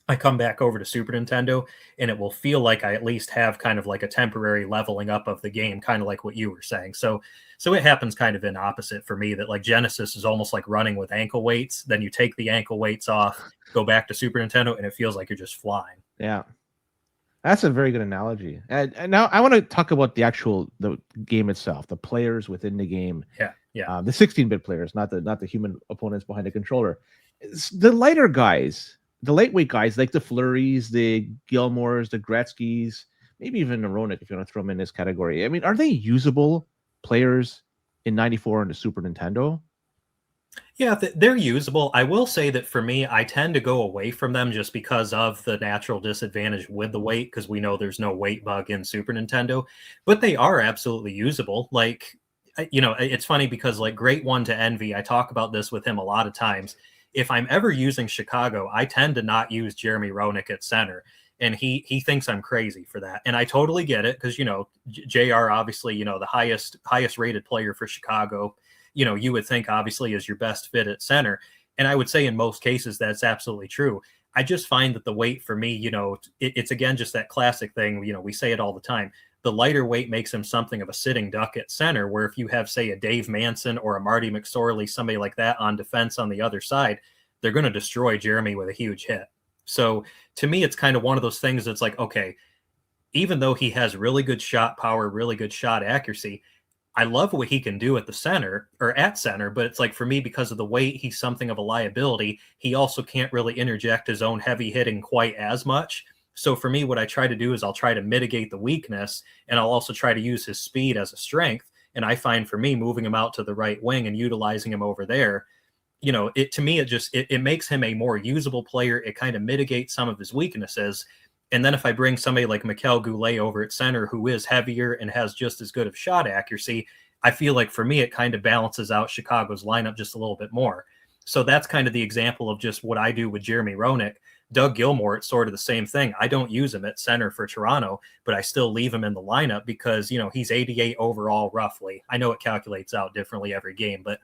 I come back over to Super Nintendo, and it will feel like I at least have kind of like a temporary leveling up of the game, kind of like what you were saying. So it happens kind of in opposite for me, that like Genesis is almost like running with ankle weights. Then you take the ankle weights off, go back to Super Nintendo, and it feels like you're just flying. Yeah. That's a very good analogy. And now I want to talk about the game itself, the players within the game. Yeah. The 16-bit players, not the human opponents behind the controller. The lighter guys, the lightweight guys, like the Flurries, the Gilmores, the Gretzkys, maybe even Naronic, if you want to throw them in this category. I mean, are they usable players in '94 on the Super Nintendo? Yeah, they're usable. I will say that for me, I tend to go away from them just because of the natural disadvantage with the weight, because we know there's no weight bug in Super Nintendo, but they are absolutely usable. Like, it's funny because like Great One to Envy, I talk about this with him a lot of times. If I'm ever using Chicago, I tend to not use Jeremy Roenick at center. And he thinks I'm crazy for that. And I totally get it because, JR, obviously, the highest rated player for Chicago, you would think obviously is your best fit at center. And I would say in most cases, that's absolutely true. I just find that the weight for me, it's again, just that classic thing, we say it all the time. The lighter weight makes him something of a sitting duck at center, where if you have, say, a Dave Manson or a Marty McSorley, somebody like that on defense on the other side, they're going to destroy Jeremy with a huge hit. So to me, it's kind of one of those things that's like, okay, even though he has really good shot power, really good shot accuracy, I love what he can do at the center or at center, but it's like for me, because of the weight, he's something of a liability. He also can't really interject his own heavy hitting quite as much. So for me, what I try to do is I'll try to mitigate the weakness, and I'll also try to use his speed as a strength. And I find for me, moving him out to the right wing and utilizing him over there, to me, it makes him a more usable player. It kind of mitigates some of his weaknesses. And then if I bring somebody like Mikel Goulet over at center, who is heavier and has just as good of shot accuracy, I feel like for me, it kind of balances out Chicago's lineup just a little bit more. So that's kind of the example of just what I do with Jeremy Roenick. Doug Gilmour, it's sort of the same thing. I don't use him at center for Toronto, but I still leave him in the lineup because, he's 88 overall, roughly. I know it calculates out differently every game, but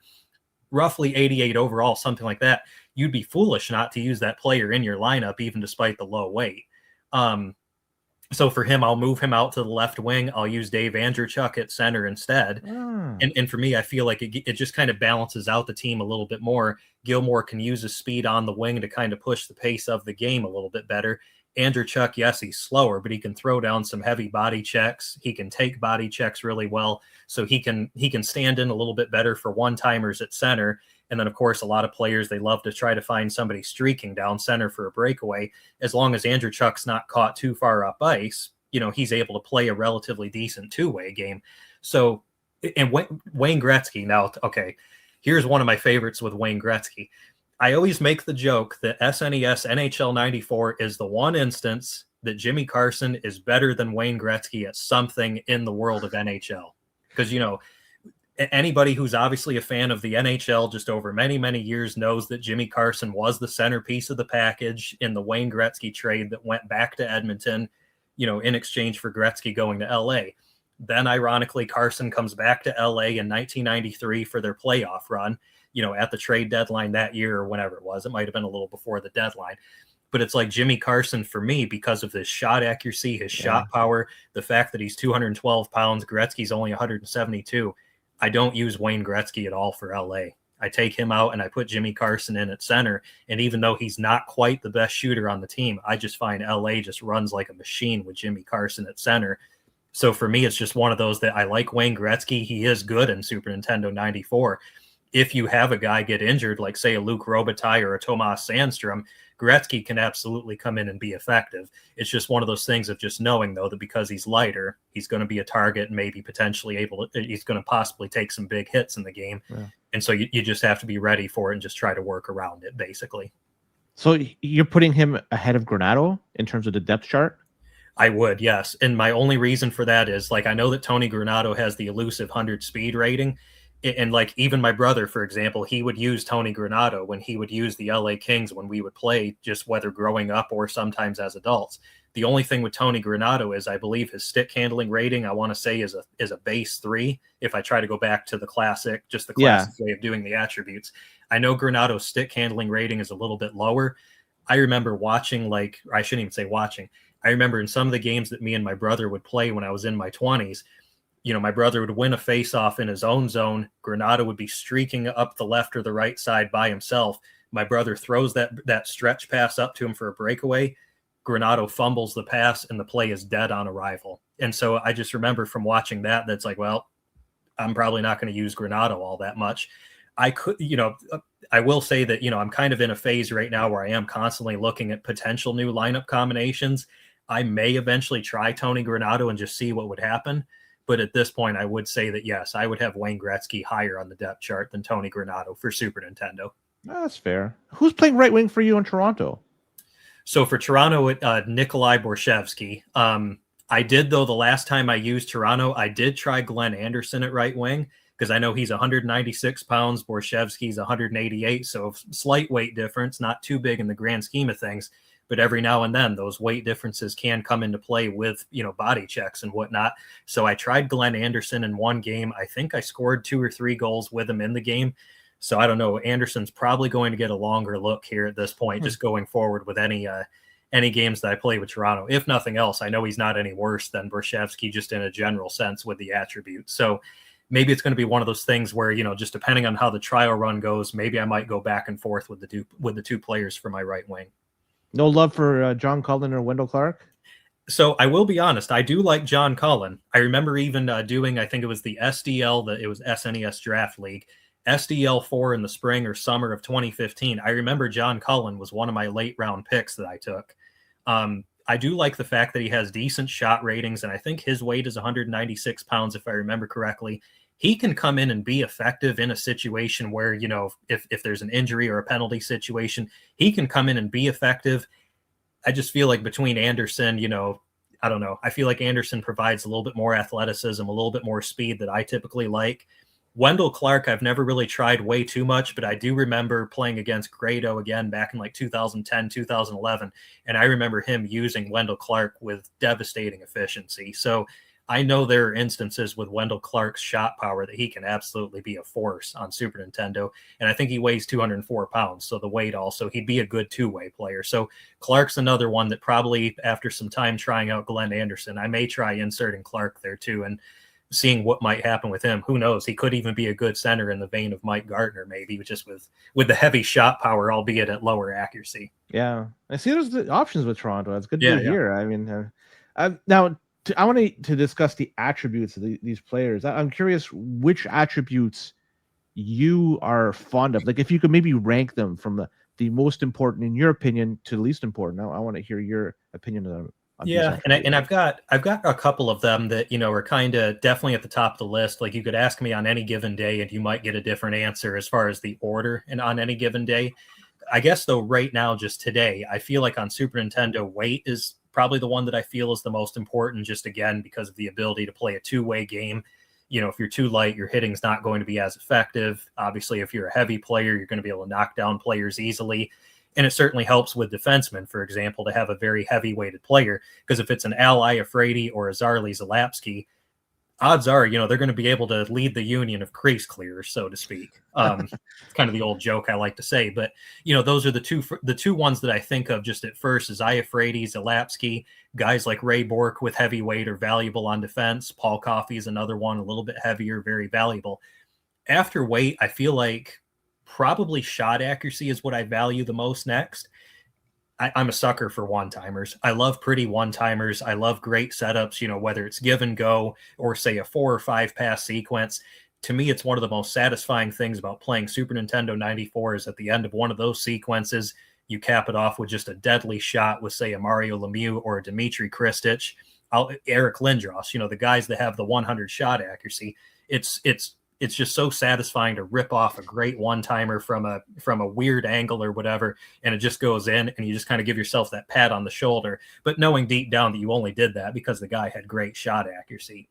roughly 88 overall, something like that. You'd be foolish not to use that player in your lineup, even despite the low weight. So for him, I'll move him out to the left wing. I'll use Dave Andrewchuk at center instead. And for me, I feel like it just kind of balances out the team a little bit more. Gilmour can use his speed on the wing to kind of push the pace of the game a little bit better. Andrewchuk, yes, he's slower, but he can throw down some heavy body checks. He can take body checks really well. So he can stand in a little bit better for one-timers at center. And then, of course, a lot of players, they love to try to find somebody streaking down center for a breakaway. As long as Andrewchuk's not caught too far up ice, he's able to play a relatively decent two-way game. So, and Wayne Gretzky, now, okay, here's one of my favorites with Wayne Gretzky. I always make the joke that SNES NHL 94 is the one instance that Jimmy Carson is better than Wayne Gretzky at something in the world of NHL. Because, anybody who's obviously a fan of the NHL just over many, many years knows that Jimmy Carson was the centerpiece of the package in the Wayne Gretzky trade that went back to Edmonton, in exchange for Gretzky going to LA. Then, ironically, Carson comes back to LA in 1993 for their playoff run, at the trade deadline that year or whenever it was. It might have been a little before the deadline. But it's like Jimmy Carson for me, because of his shot accuracy, his shot power, the fact that he's 212 pounds, Gretzky's only 172. I don't use Wayne Gretzky at all for LA. I take him out and I put Jimmy Carson in at center. And even though he's not quite the best shooter on the team, I just find LA just runs like a machine with Jimmy Carson at center. So for me, it's just one of those that I like Wayne Gretzky. He is good in Super Nintendo 94. If you have a guy get injured, like say a Luc Robitaille or a Tomas Sandstrom, Gretzky can absolutely come in and be effective. It's just one of those things of just knowing, though, that because he's lighter, he's going to be a target and maybe potentially he's going to possibly take some big hits in the game. Yeah. And so you just have to be ready for it and just try to work around it, basically. So you're putting him ahead of Granato in terms of the depth chart? I would, yes. And my only reason for that is, I know that Tony Granato has the elusive 100 speed rating. And even my brother, for example, he would use Tony Granato when he would use the LA Kings when we would play, just whether growing up or sometimes as adults. The only thing with Tony Granato is I believe his stick handling rating, I want to say, is a base 3. If I try to go back to the classic way of doing the attributes, I know Granato's stick handling rating is a little bit lower. I remember watching, I shouldn't even say watching. I remember in some of the games that me and my brother would play when I was in my 20s, my brother would win a face-off in his own zone. Granato would be streaking up the left or the right side by himself. My brother throws that stretch pass up to him for a breakaway. Granato fumbles the pass, and the play is dead on arrival. And so I just remember from watching that's like, well, I'm probably not going to use Granato all that much. I could, I will say that, I'm kind of in a phase right now where I am constantly looking at potential new lineup combinations. I may eventually try Tony Granato and just see what would happen. But at this point, I would say that, yes, I would have Wayne Gretzky higher on the depth chart than Tony Granato for Super Nintendo. That's fair. Who's playing right wing for you in Toronto? So for Toronto, Nikolai Borshevsky. I did, though, the last time I used Toronto, I did try Glenn Anderson at right wing because I know he's 196 pounds. Borshevsky's 188, so slight weight difference, not too big in the grand scheme of things. But every now and then those weight differences can come into play with, body checks and whatnot. So I tried Glenn Anderson in one game. I think I scored 2 or 3 goals with him in the game. So I don't know. Anderson's probably going to get a longer look here at this point, just going forward with any games that I play with Toronto. If nothing else, I know he's not any worse than Borshevsky just in a general sense with the attributes. So maybe it's going to be one of those things where, just depending on how the trial run goes, maybe I might go back and forth with the two players for my right wing. No love for John Cullen or Wendell Clark? So I will be honest, I do like John Cullen. I remember even doing, I think it was the SDL, it was SNES Draft League, SDL 4 in the spring or summer of 2015. I remember John Cullen was one of my late round picks that I took. I do like the fact that he has decent shot ratings, and I think his weight is 196 pounds, if I remember correctly. He can come in and be effective in a situation where, if there's an injury or a penalty situation, he can come in and be effective. I just feel like between Anderson, I don't know. I feel like Anderson provides a little bit more athleticism, a little bit more speed that I typically like. Wendell Clark, I've never really tried way too much, but I do remember playing against Grado again back in like 2010, 2011. And I remember him using Wendell Clark with devastating efficiency. So I know there are instances with Wendell Clark's shot power that he can absolutely be a force on Super Nintendo. And I think he weighs 204 pounds. So the weight also, he'd be a good two-way player. So Clark's another one that probably after some time trying out Glenn Anderson, I may try inserting Clark there too. And seeing what might happen with him. Who knows? He could even be a good center in the vein of Mike Gardner, maybe just with the heavy shot power, albeit at lower accuracy. Yeah, I see there's the options with Toronto. It's good to Yeah. hear. I mean, now I want to discuss the attributes of these players. I'm curious which attributes you are fond of. Like if you could maybe rank them from the most important in your opinion to the least important. I want to hear your opinion on them. Yeah, and I've got a couple of them that, you know, are kind of definitely at the top of the list. Like you could ask me on any given day and you might get a different answer as far as the order and on any given day. I guess though right now, just today, I feel like on Super Nintendo, weight is probably the one that I feel is the most important, just again because of the ability to play a two-way game. You know, if you're too light, your hitting's not going to be as effective. Obviously, if you're a heavy player, you're going to be able to knock down players easily. And it certainly helps with defensemen, for example, to have a very heavy-weighted player, because if it's an Al Iafrate or a Zarli Zalapski, odds are, you know, they're going to be able to lead the union of crease clearers, so to speak. It's kind of the old joke I like to say, but you know, those are the two ones that I think of just at first is Iafrate, Zalapski. Guys like Ray Bork with heavyweight are valuable on defense. Paul Coffey is another one, a little bit heavier, very valuable. After weight, I feel like probably shot accuracy is what I value the most next. I'm a sucker for one-timers. I love pretty one-timers. I love great setups, you know, whether it's give and go or say a 4 or 5 pass sequence. To me, it's one of the most satisfying things about playing Super Nintendo 94 is at the end of one of those sequences, you cap it off with just a deadly shot with, say, a Mario Lemieux or a Dmitry Kristich, Eric Lindros, you know, the guys that have the 100 shot accuracy. It's just so satisfying to rip off a great one-timer from a weird angle or whatever, and it just goes in, and you just kind of give yourself that pat on the shoulder, but knowing deep down that you only did that because the guy had great shot accuracy.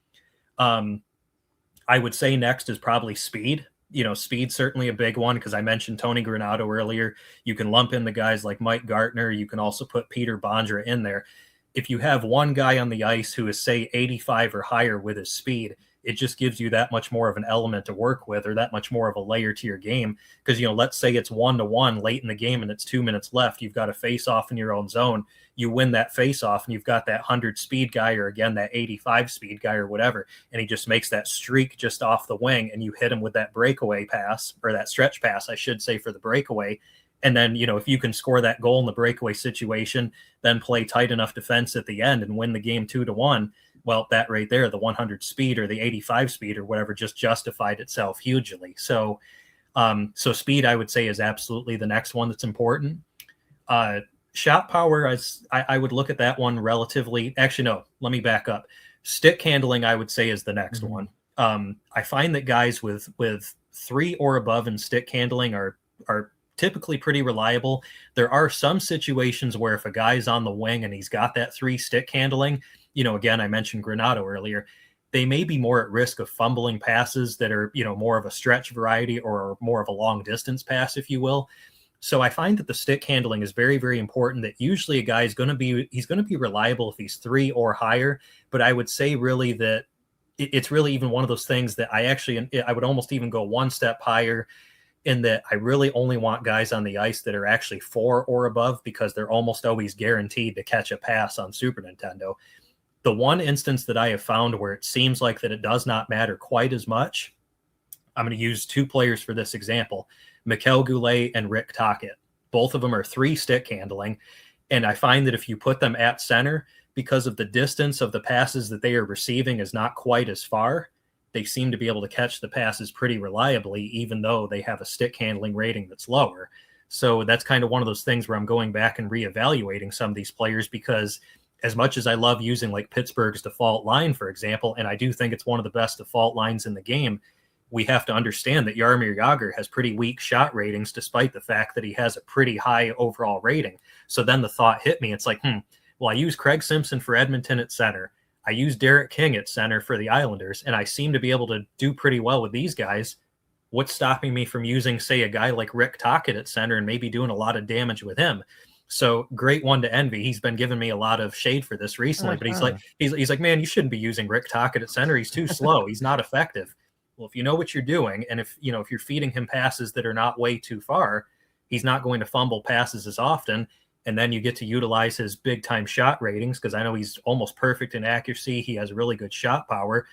I would say next is probably speed. You know, speed's certainly a big one because I mentioned Tony Granato earlier. You can lump in the guys like Mike Gartner. You can also put Peter Bondra in there. If you have one guy on the ice who is, say, 85 or higher with his speed, it just gives you that much more of an element to work with or that much more of a layer to your game. Because, you know, let's say it's 1-1 late in the game and it's 2 minutes left. You've got a face-off in your own zone. You win that face-off and you've got that 100 speed guy or, again, that 85 speed guy or whatever, and he just makes that streak just off the wing and you hit him with that breakaway pass or that stretch pass, I should say, for the breakaway. And then, you know, if you can score that goal in the breakaway situation, then play tight enough defense at the end and win the game 2-1, well, that right there, the 100 speed or the 85 speed or whatever just justified itself hugely. So speed, I would say, is absolutely the next one that's important. Shot power, I would look at that one relatively. Actually, no, let me back up. Stick handling, I would say, is the next one. I find that guys with 3 or above in stick handling are typically pretty reliable. There are some situations where if a guy's on the wing and he's got that 3 stick handling, you know, again, I mentioned Granato earlier, they may be more at risk of fumbling passes that are, you know, more of a stretch variety or more of a long distance pass, if you will. So I find that the stick handling is very, very important, that usually a guy is going to be reliable if he's 3 or higher. But I would say really that it's really even one of those things that I would almost even go one step higher in that I really only want guys on the ice that are actually 4 or above, because they're almost always guaranteed to catch a pass on Super Nintendo. The one instance that I have found where it seems like that it does not matter quite as much, I'm going to use 2 players for this example, Mikkel Goulet and Rick Tocchet. Both of them are 3 stick handling, and I find that if you put them at center, because of the distance of the passes that they are receiving is not quite as far, they seem to be able to catch the passes pretty reliably, even though they have a stick handling rating that's lower. So that's kind of one of those things where I'm going back and reevaluating some of these players, because as much as I love using like Pittsburgh's default line, for example, and I do think it's one of the best default lines in the game, we have to understand that Jaromir Jagr has pretty weak shot ratings, despite the fact that he has a pretty high overall rating. So then the thought hit me. It's like, well, I use Craig Simpson for Edmonton at center. I use Derek King at center for the Islanders, and I seem to be able to do pretty well with these guys. What's stopping me from using, say, a guy like Rick Tocchet at center and maybe doing a lot of damage with him? So great one to envy. He's been giving me a lot of shade for this recently, but he's like, man, you shouldn't be using Rick Tocchet at center. He's too slow. He's not effective. Well, if you know what you're doing, and if you're feeding him passes that are not way too far, he's not going to fumble passes as often. And then you get to utilize his big time shot ratings, because I know he's almost perfect in accuracy. He has really good shot power.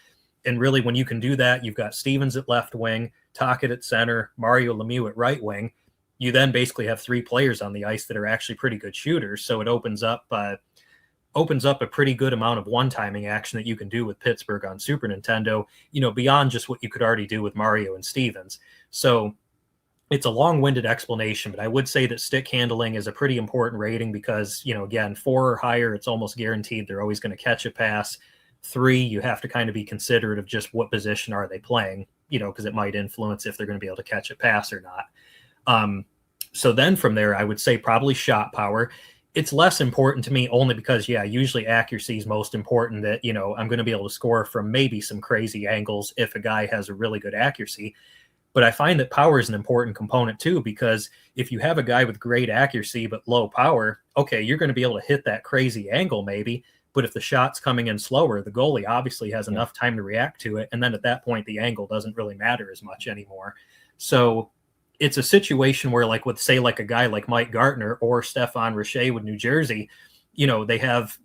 And really, when you can do that, you've got Stevens at left wing, Tocchet at center, Mario Lemieux at right wing. You then basically have 3 players on the ice that are actually pretty good shooters. So it opens up a pretty good amount of one-timing action that you can do with Pittsburgh on Super Nintendo, beyond just what you could already do with Mario and Stevens. So it's a long-winded explanation, but I would say that stick handling is a pretty important rating because, again, 4 or higher, it's almost guaranteed they're always going to catch a pass. 3, you have to kind of be considerate of just what position are they playing, because it might influence if they're going to be able to catch a pass or not. So then from there, I would say probably shot power. It's less important to me only because, usually accuracy is most important, that, I'm going to be able to score from maybe some crazy angles if a guy has a really good accuracy. But I find that power is an important component too, because if you have a guy with great accuracy but low power, okay, you're going to be able to hit that crazy angle maybe. But if the shot's coming in slower, the goalie obviously has enough time to react to it. And then at that point, the angle doesn't really matter as much anymore. So it's a situation where, like with, say, like a guy like Mike Gartner or Stefan Richer with New Jersey, they have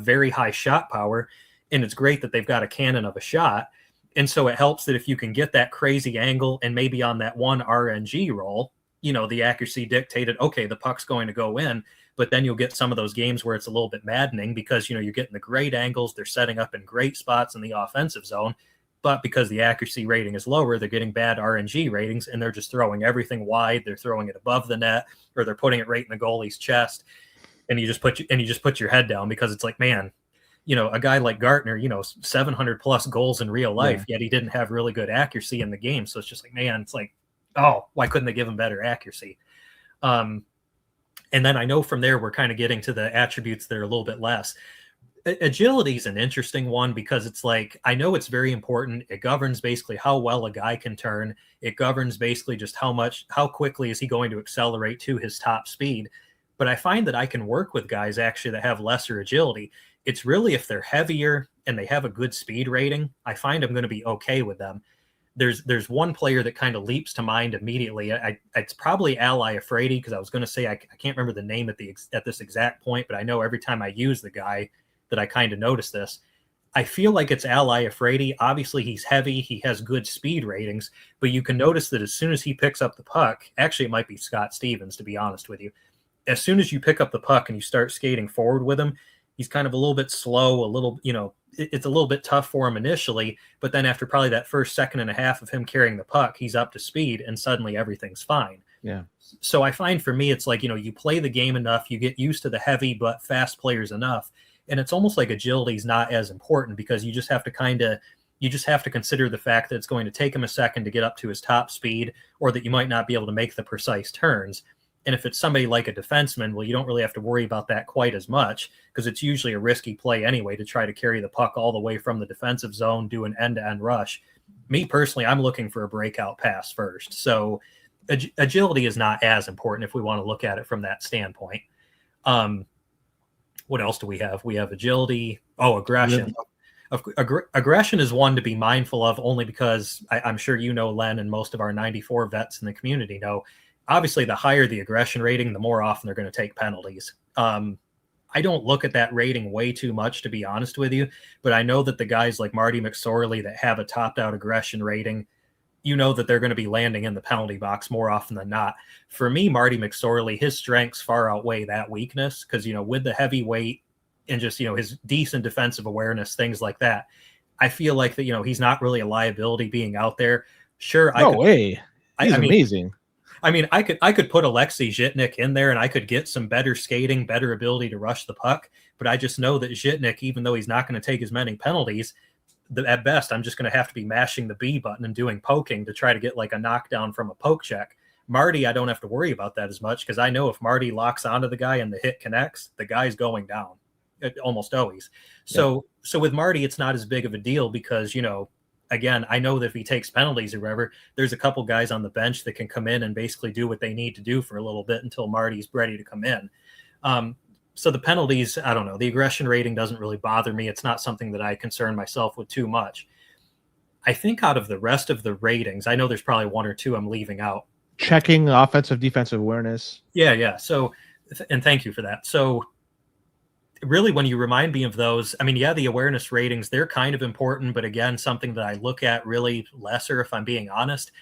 very high shot power, and it's great that they've got a cannon of a shot. And so it helps that if you can get that crazy angle and maybe on that one RNG roll, the accuracy dictated, okay, the puck's going to go in, but then you'll get some of those games where it's a little bit maddening because, you're getting the great angles, they're setting up in great spots in the offensive zone, but because the accuracy rating is lower, they're getting bad RNG ratings, and they're just throwing everything wide. They're throwing it above the net, or they're putting it right in the goalie's chest, and you just put your head down because it's like, man, a guy like Gartner, 700 plus goals in real life, yet he didn't have really good accuracy in the game. So it's just like, man, it's like, oh, why couldn't they give him better accuracy? And then I know from there, we're kind of getting to the attributes that are a little bit less. Agility is an interesting one because it's like, I know it's very important. It governs basically how well a guy can turn. It governs basically just how quickly is he going to accelerate to his top speed. But I find that I can work with guys actually that have lesser agility. It's really if they're heavier and they have a good speed rating, I find I'm going to be okay with them. There's one player that kind of leaps to mind immediately. It's probably Ali Afraidy, because I was going to say I can't remember the name at this exact point, but I know every time I use the guy that I kind of notice this. I feel like it's Ali Afraidy. Obviously, he's heavy. He has good speed ratings, but you can notice that as soon as he picks up the puck, actually, it might be Scott Stevens, to be honest with you. As soon as you pick up the puck and you start skating forward with him, he's kind of a little bit slow, it's a little bit tough for him initially, but then after probably that first second and a half of him carrying the puck, he's up to speed and suddenly everything's fine. Yeah. So I find for me, it's like, you play the game enough, you get used to the heavy but fast players enough. And it's almost like agility is not as important because you just have to consider the fact that it's going to take him a second to get up to his top speed, or that you might not be able to make the precise turns. And if it's somebody like a defenseman, well, you don't really have to worry about that quite as much because it's usually a risky play anyway to try to carry the puck all the way from the defensive zone, do an end-to-end rush. Me personally, I'm looking for a breakout pass first. So agility is not as important if we want to look at it from that standpoint. What else do we have? We have agility. Oh, aggression. Aggression is one to be mindful of only because I'm sure Len, and most of our 94 vets in the community know, obviously the higher the aggression rating, the more often they're going to take penalties. I don't look at that rating way too much, to be honest with you, but I know that the guys like Marty McSorley that have a topped out aggression rating, that they're going to be landing in the penalty box more often than not. For me, Marty McSorley, his strengths far outweigh that weakness because, with the heavy weight and just, his decent defensive awareness, things like that, I feel like that, he's not really a liability being out there. Sure. He's amazing. I mean, I could put Alexei Zhitnik in there and I could get some better skating, better ability to rush the puck. But I just know that Zhitnik, even though he's not going to take as many penalties, at best, I'm just going to have to be mashing the B button and doing poking to try to get like a knockdown from a poke check. Marty, I don't have to worry about that as much because I know if Marty locks onto the guy and the hit connects, the guy's going down. almost always. So with Marty, it's not as big of a deal because, again, I know that if he takes penalties or whatever, there's a couple guys on the bench that can come in and basically do what they need to do for a little bit until Marty's ready to come in. So the penalties, I don't know, the aggression rating doesn't really bother me. It's not something that I concern myself with too much. I think out of the rest of the ratings, I know there's probably one or two I'm leaving out. Checking, offensive, defensive awareness. Yeah. So, and thank you for that. So really, when you remind me of those, I mean, yeah, the awareness ratings, they're kind of important, but again, something that I look at really lesser, if I'm being honest.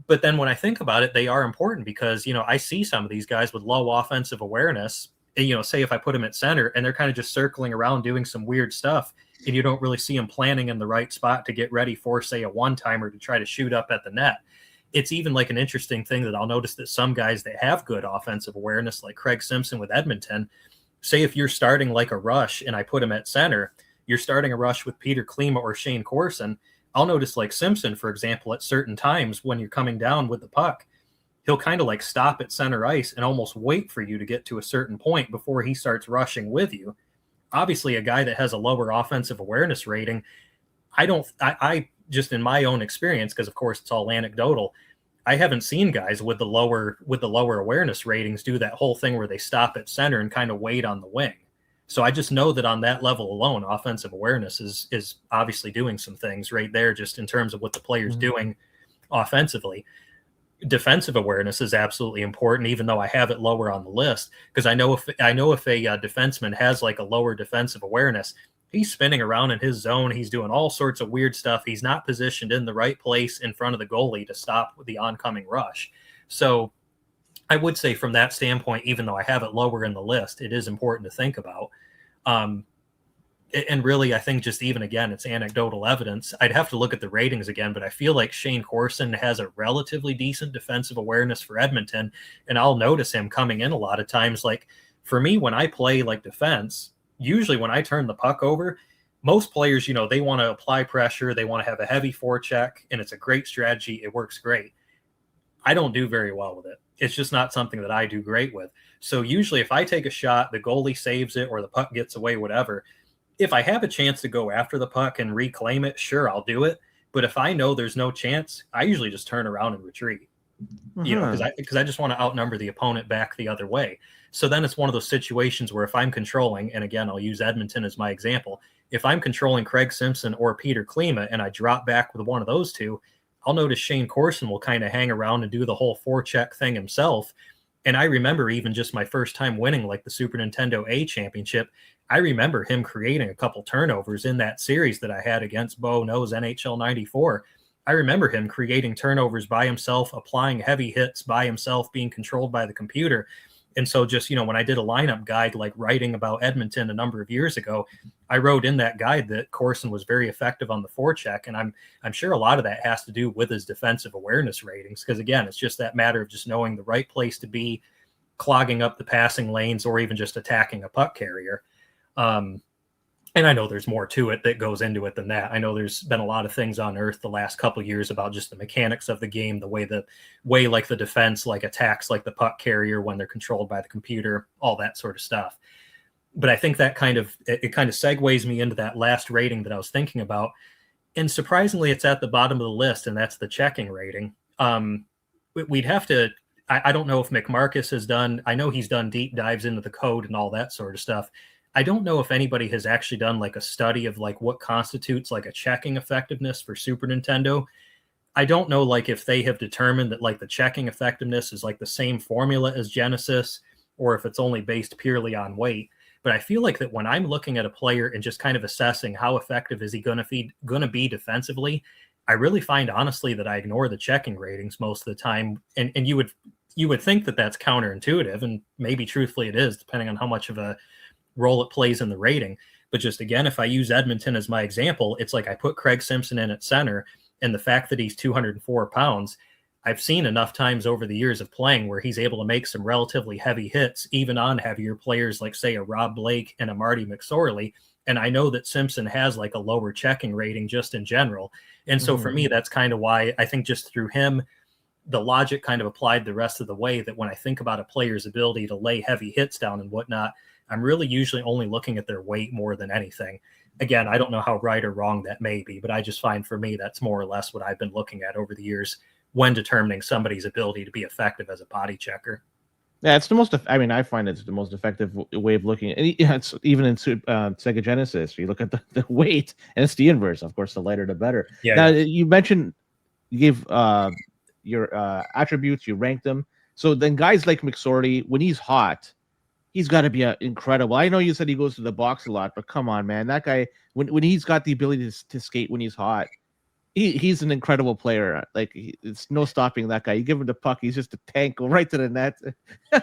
But then when I think about it, they are important because, I see some of these guys with low offensive awareness, and, say if I put them at center and they're kind of just circling around doing some weird stuff, and you don't really see them planning in the right spot to get ready for, say, a one-timer to try to shoot up at the net. It's even like an interesting thing that I'll notice that some guys that have good offensive awareness, like Craig Simpson with Edmonton, say if you're starting like a rush and I put him at center, you're starting a rush with Peter Klima or Shane Corson. I'll notice like Simpson, for example, at certain times when you're coming down with the puck, he'll kind of like stop at center ice and almost wait for you to get to a certain point before he starts rushing with you. Obviously, a guy that has a lower offensive awareness rating, I just in my own experience, because of course it's all anecdotal, I haven't seen guys with the lower awareness ratings do that whole thing where they stop at center and kind of wait on the wing. So I just know that on that level alone, offensive awareness is obviously doing some things right there, just in terms of what the player's doing offensively. Defensive awareness is absolutely important, even though I have it lower on the list, because I know if a defenseman has like a lower defensive awareness, he's spinning around in his zone. He's doing all sorts of weird stuff. He's not positioned in the right place in front of the goalie to stop the oncoming rush. So I would say from that standpoint, even though I have it lower in the list, it is important to think about. And really, I think just even again, it's anecdotal evidence. I'd have to look at the ratings again, but I feel like Shane Corson has a relatively decent defensive awareness for Edmonton. And I'll notice him coming in a lot of times. Like for me, when I play like defense, usually when I turn the puck over, most players, they want to apply pressure. They want to have a heavy forecheck, and it's a great strategy. It works great. I don't do very well with it. It's just not something that I do great with. So usually if I take a shot, the goalie saves it or the puck gets away, whatever. If I have a chance to go after the puck and reclaim it, sure, I'll do it. But if I know there's no chance, I usually just turn around and retreat, because I just want to outnumber the opponent back the other way. So then it's one of those situations where if I'm controlling, and again, I'll use Edmonton as my example, if I'm controlling Craig Simpson or Peter Klima and I drop back with one of those two, I'll notice Shane Corson will kind of hang around and do the whole forecheck thing himself. And I remember even just my first time winning like the Super Nintendo A championship, I remember him creating a couple turnovers in that series that I had against Bo No's NHL 94. I remember him creating turnovers by himself, applying heavy hits by himself, being controlled by the computer. And so just, when I did a lineup guide, like writing about Edmonton a number of years ago, I wrote in that guide that Corson was very effective on the forecheck. And I'm sure a lot of that has to do with his defensive awareness ratings. Because again, it's just that matter of just knowing the right place to be, clogging up the passing lanes, or even just attacking a puck carrier. And I know there's more to it that goes into it than that. I know there's been a lot of things on Earth the last couple of years about just the mechanics of the game, the way like the defense like attacks like the puck carrier when they're controlled by the computer, all that sort of stuff. But I think that it kind of segues me into that last rating that I was thinking about. And surprisingly, it's at the bottom of the list, and that's the checking rating. We'd have to, I don't know if McMarcus has done, I know he's done deep dives into the code and all that sort of stuff. I don't know if anybody has actually done like a study of like what constitutes like a checking effectiveness for Super Nintendo. I don't know like if they have determined that like the checking effectiveness is like the same formula as Genesis, or if it's only based purely on weight. But I feel like that when I'm looking at a player and just kind of assessing how effective is he going to be defensively, I really find honestly that I ignore the checking ratings most of the time. And you would think that that's counterintuitive, and maybe truthfully it is, depending on how much of a role it plays in the rating. But just again, if I use Edmonton as my example, it's like I put Craig Simpson in at center, and the fact that he's 204 pounds, I've seen enough times over the years of playing where he's able to make some relatively heavy hits, even on heavier players like, say, a Rob Blake and a Marty McSorley. And I know that Simpson has like a lower checking rating just in general. And so for me, that's kind of why I think just through him, the logic kind of applied the rest of the way, that when I think about a player's ability to lay heavy hits down and whatnot, I'm really usually only looking at their weight more than anything. Again, I don't know how right or wrong that may be, but I just find for me that's more or less what I've been looking at over the years when determining somebody's ability to be effective as a body checker. Yeah, it's the most. I mean, I find it's the most effective way of looking. And it's even in Sega Genesis. You look at the weight, and it's the inverse. Of course, the lighter the better. Yeah, Now yeah. you mentioned you gave your attributes, you rank them. So then, guys like McSorley, when he's hot, he's got to be incredible. I know you said he goes to the box a lot, but come on, man, that guy when he's got the ability to skate when he's hot, he's an incredible player. Like it's no stopping that guy. You give him the puck, he's just a tank, go right to the net.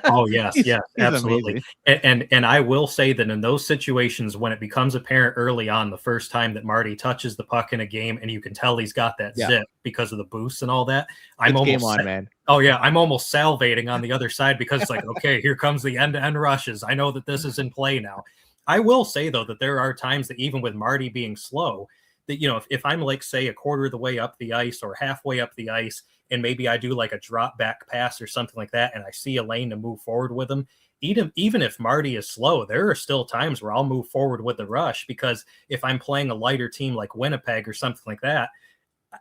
Oh yes, yes, He's absolutely. amazing. And I will say that in those situations when it becomes apparent early on, the first time that Marty touches the puck in a game, and you can tell he's got that zip because of the boost and all that, I'm It's almost game on, man. Oh yeah, I'm almost salivating on the other side because it's like, okay, here comes the end-to-end rushes. I know that this is in play now. I will say though that there are times that even with Marty being slow, that if I'm like say a quarter of the way up the ice or halfway up the ice, and maybe I do like a drop back pass or something like that, and I see a lane to move forward with him, even if Marty is slow, there are still times where I'll move forward with the rush, because if I'm playing a lighter team like Winnipeg or something like that,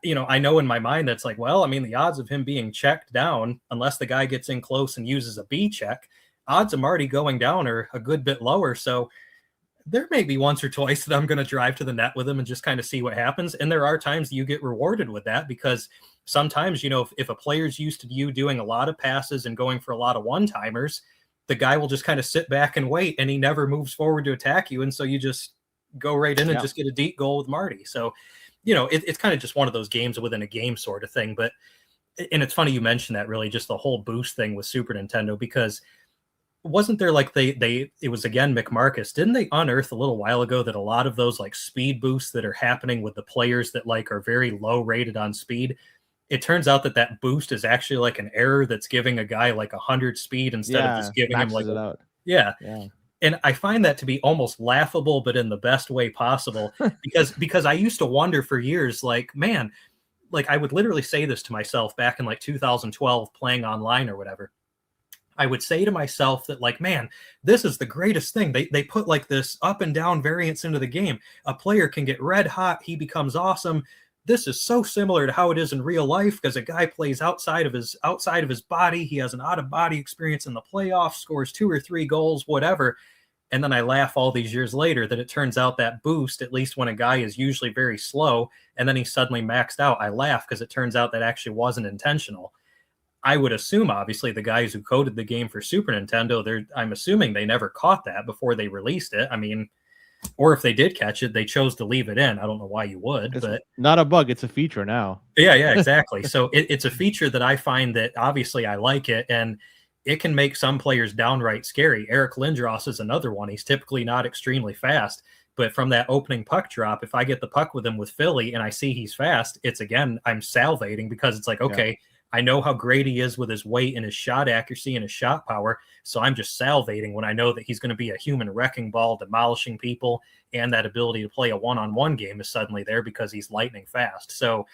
I know in my mind that's like, well, I mean, the odds of him being checked down, unless the guy gets in close and uses a B check, odds of Marty going down are a good bit lower. So there may be once or twice that I'm going to drive to the net with him and just kind of see what happens. And there are times that you get rewarded with that, because sometimes, if a player's used to you doing a lot of passes and going for a lot of one-timers, the guy will just kind of sit back and wait, and he never moves forward to attack you. And so you just go right in and just get a deep goal with Marty. So, it's kind of just one of those games within a game sort of thing. And it's funny you mentioned that, really, just the whole boost thing with Super Nintendo, because wasn't there like it was again McMarcus, didn't they unearth a little while ago that a lot of those like speed boosts that are happening with the players that like are very low rated on speed, it turns out that boost is actually like an error that's giving a guy like 100 speed instead of just giving him like yeah. And I find that to be almost laughable, but in the best way possible, because I used to wonder for years, like, man, like I would literally say this to myself back in like 2012 playing online or whatever. I would say to myself that, like, man, this is the greatest thing. They put like this up and down variance into the game. A player can get red hot, he becomes awesome. This is so similar to how it is in real life, because a guy plays outside of his body. He has an out of body experience in the playoffs, scores 2 or 3 goals, whatever. And then I laugh all these years later that it turns out that boost, at least when a guy is usually very slow and then he's suddenly maxed out, I laugh because it turns out that actually wasn't intentional. I would assume, obviously, the guys who coded the game for Super Nintendo, I'm assuming they never caught that before they released it. I mean, or if they did catch it, they chose to leave it in. I don't know why you would. It's but not a bug, it's a feature now. Yeah, exactly. So it's a feature that I find that obviously I like it, and it can make some players downright scary. Eric Lindros is another one. He's typically not extremely fast, but from that opening puck drop, if I get the puck with him with Philly and I see he's fast, I'm salivating, because it's like, okay, I know how great he is with his weight and his shot accuracy and his shot power. So I'm just salivating when I know that he's going to be a human wrecking ball, demolishing people, and that ability to play a one-on-one game is suddenly there because he's lightning fast. So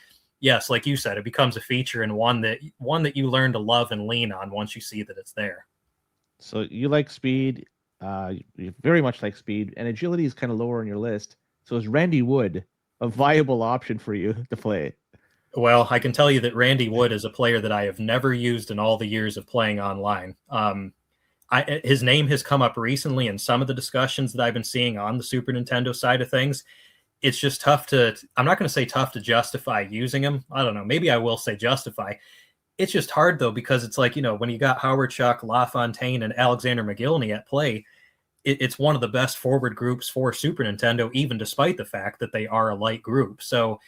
yes, like you said, it becomes a feature, and one that you learn to love and lean on once you see that it's there. So you like speed, you very much like speed, and agility is kind of lower on your list. So is Randy Wood a viable option for you to play? Well, I can tell you that Randy Wood is a player that I have never used in all the years of playing online. His name has come up recently in some of the discussions that I've been seeing on the Super Nintendo side of things. It's just tough I'm not going to say tough to justify using him. I don't know. Maybe I will say justify. It's just hard, though, because it's like, when you got Howard Chuck, LaFontaine, and Alexander McGillney at play, it's one of the best forward groups for Super Nintendo, even despite the fact that they are a light group. So,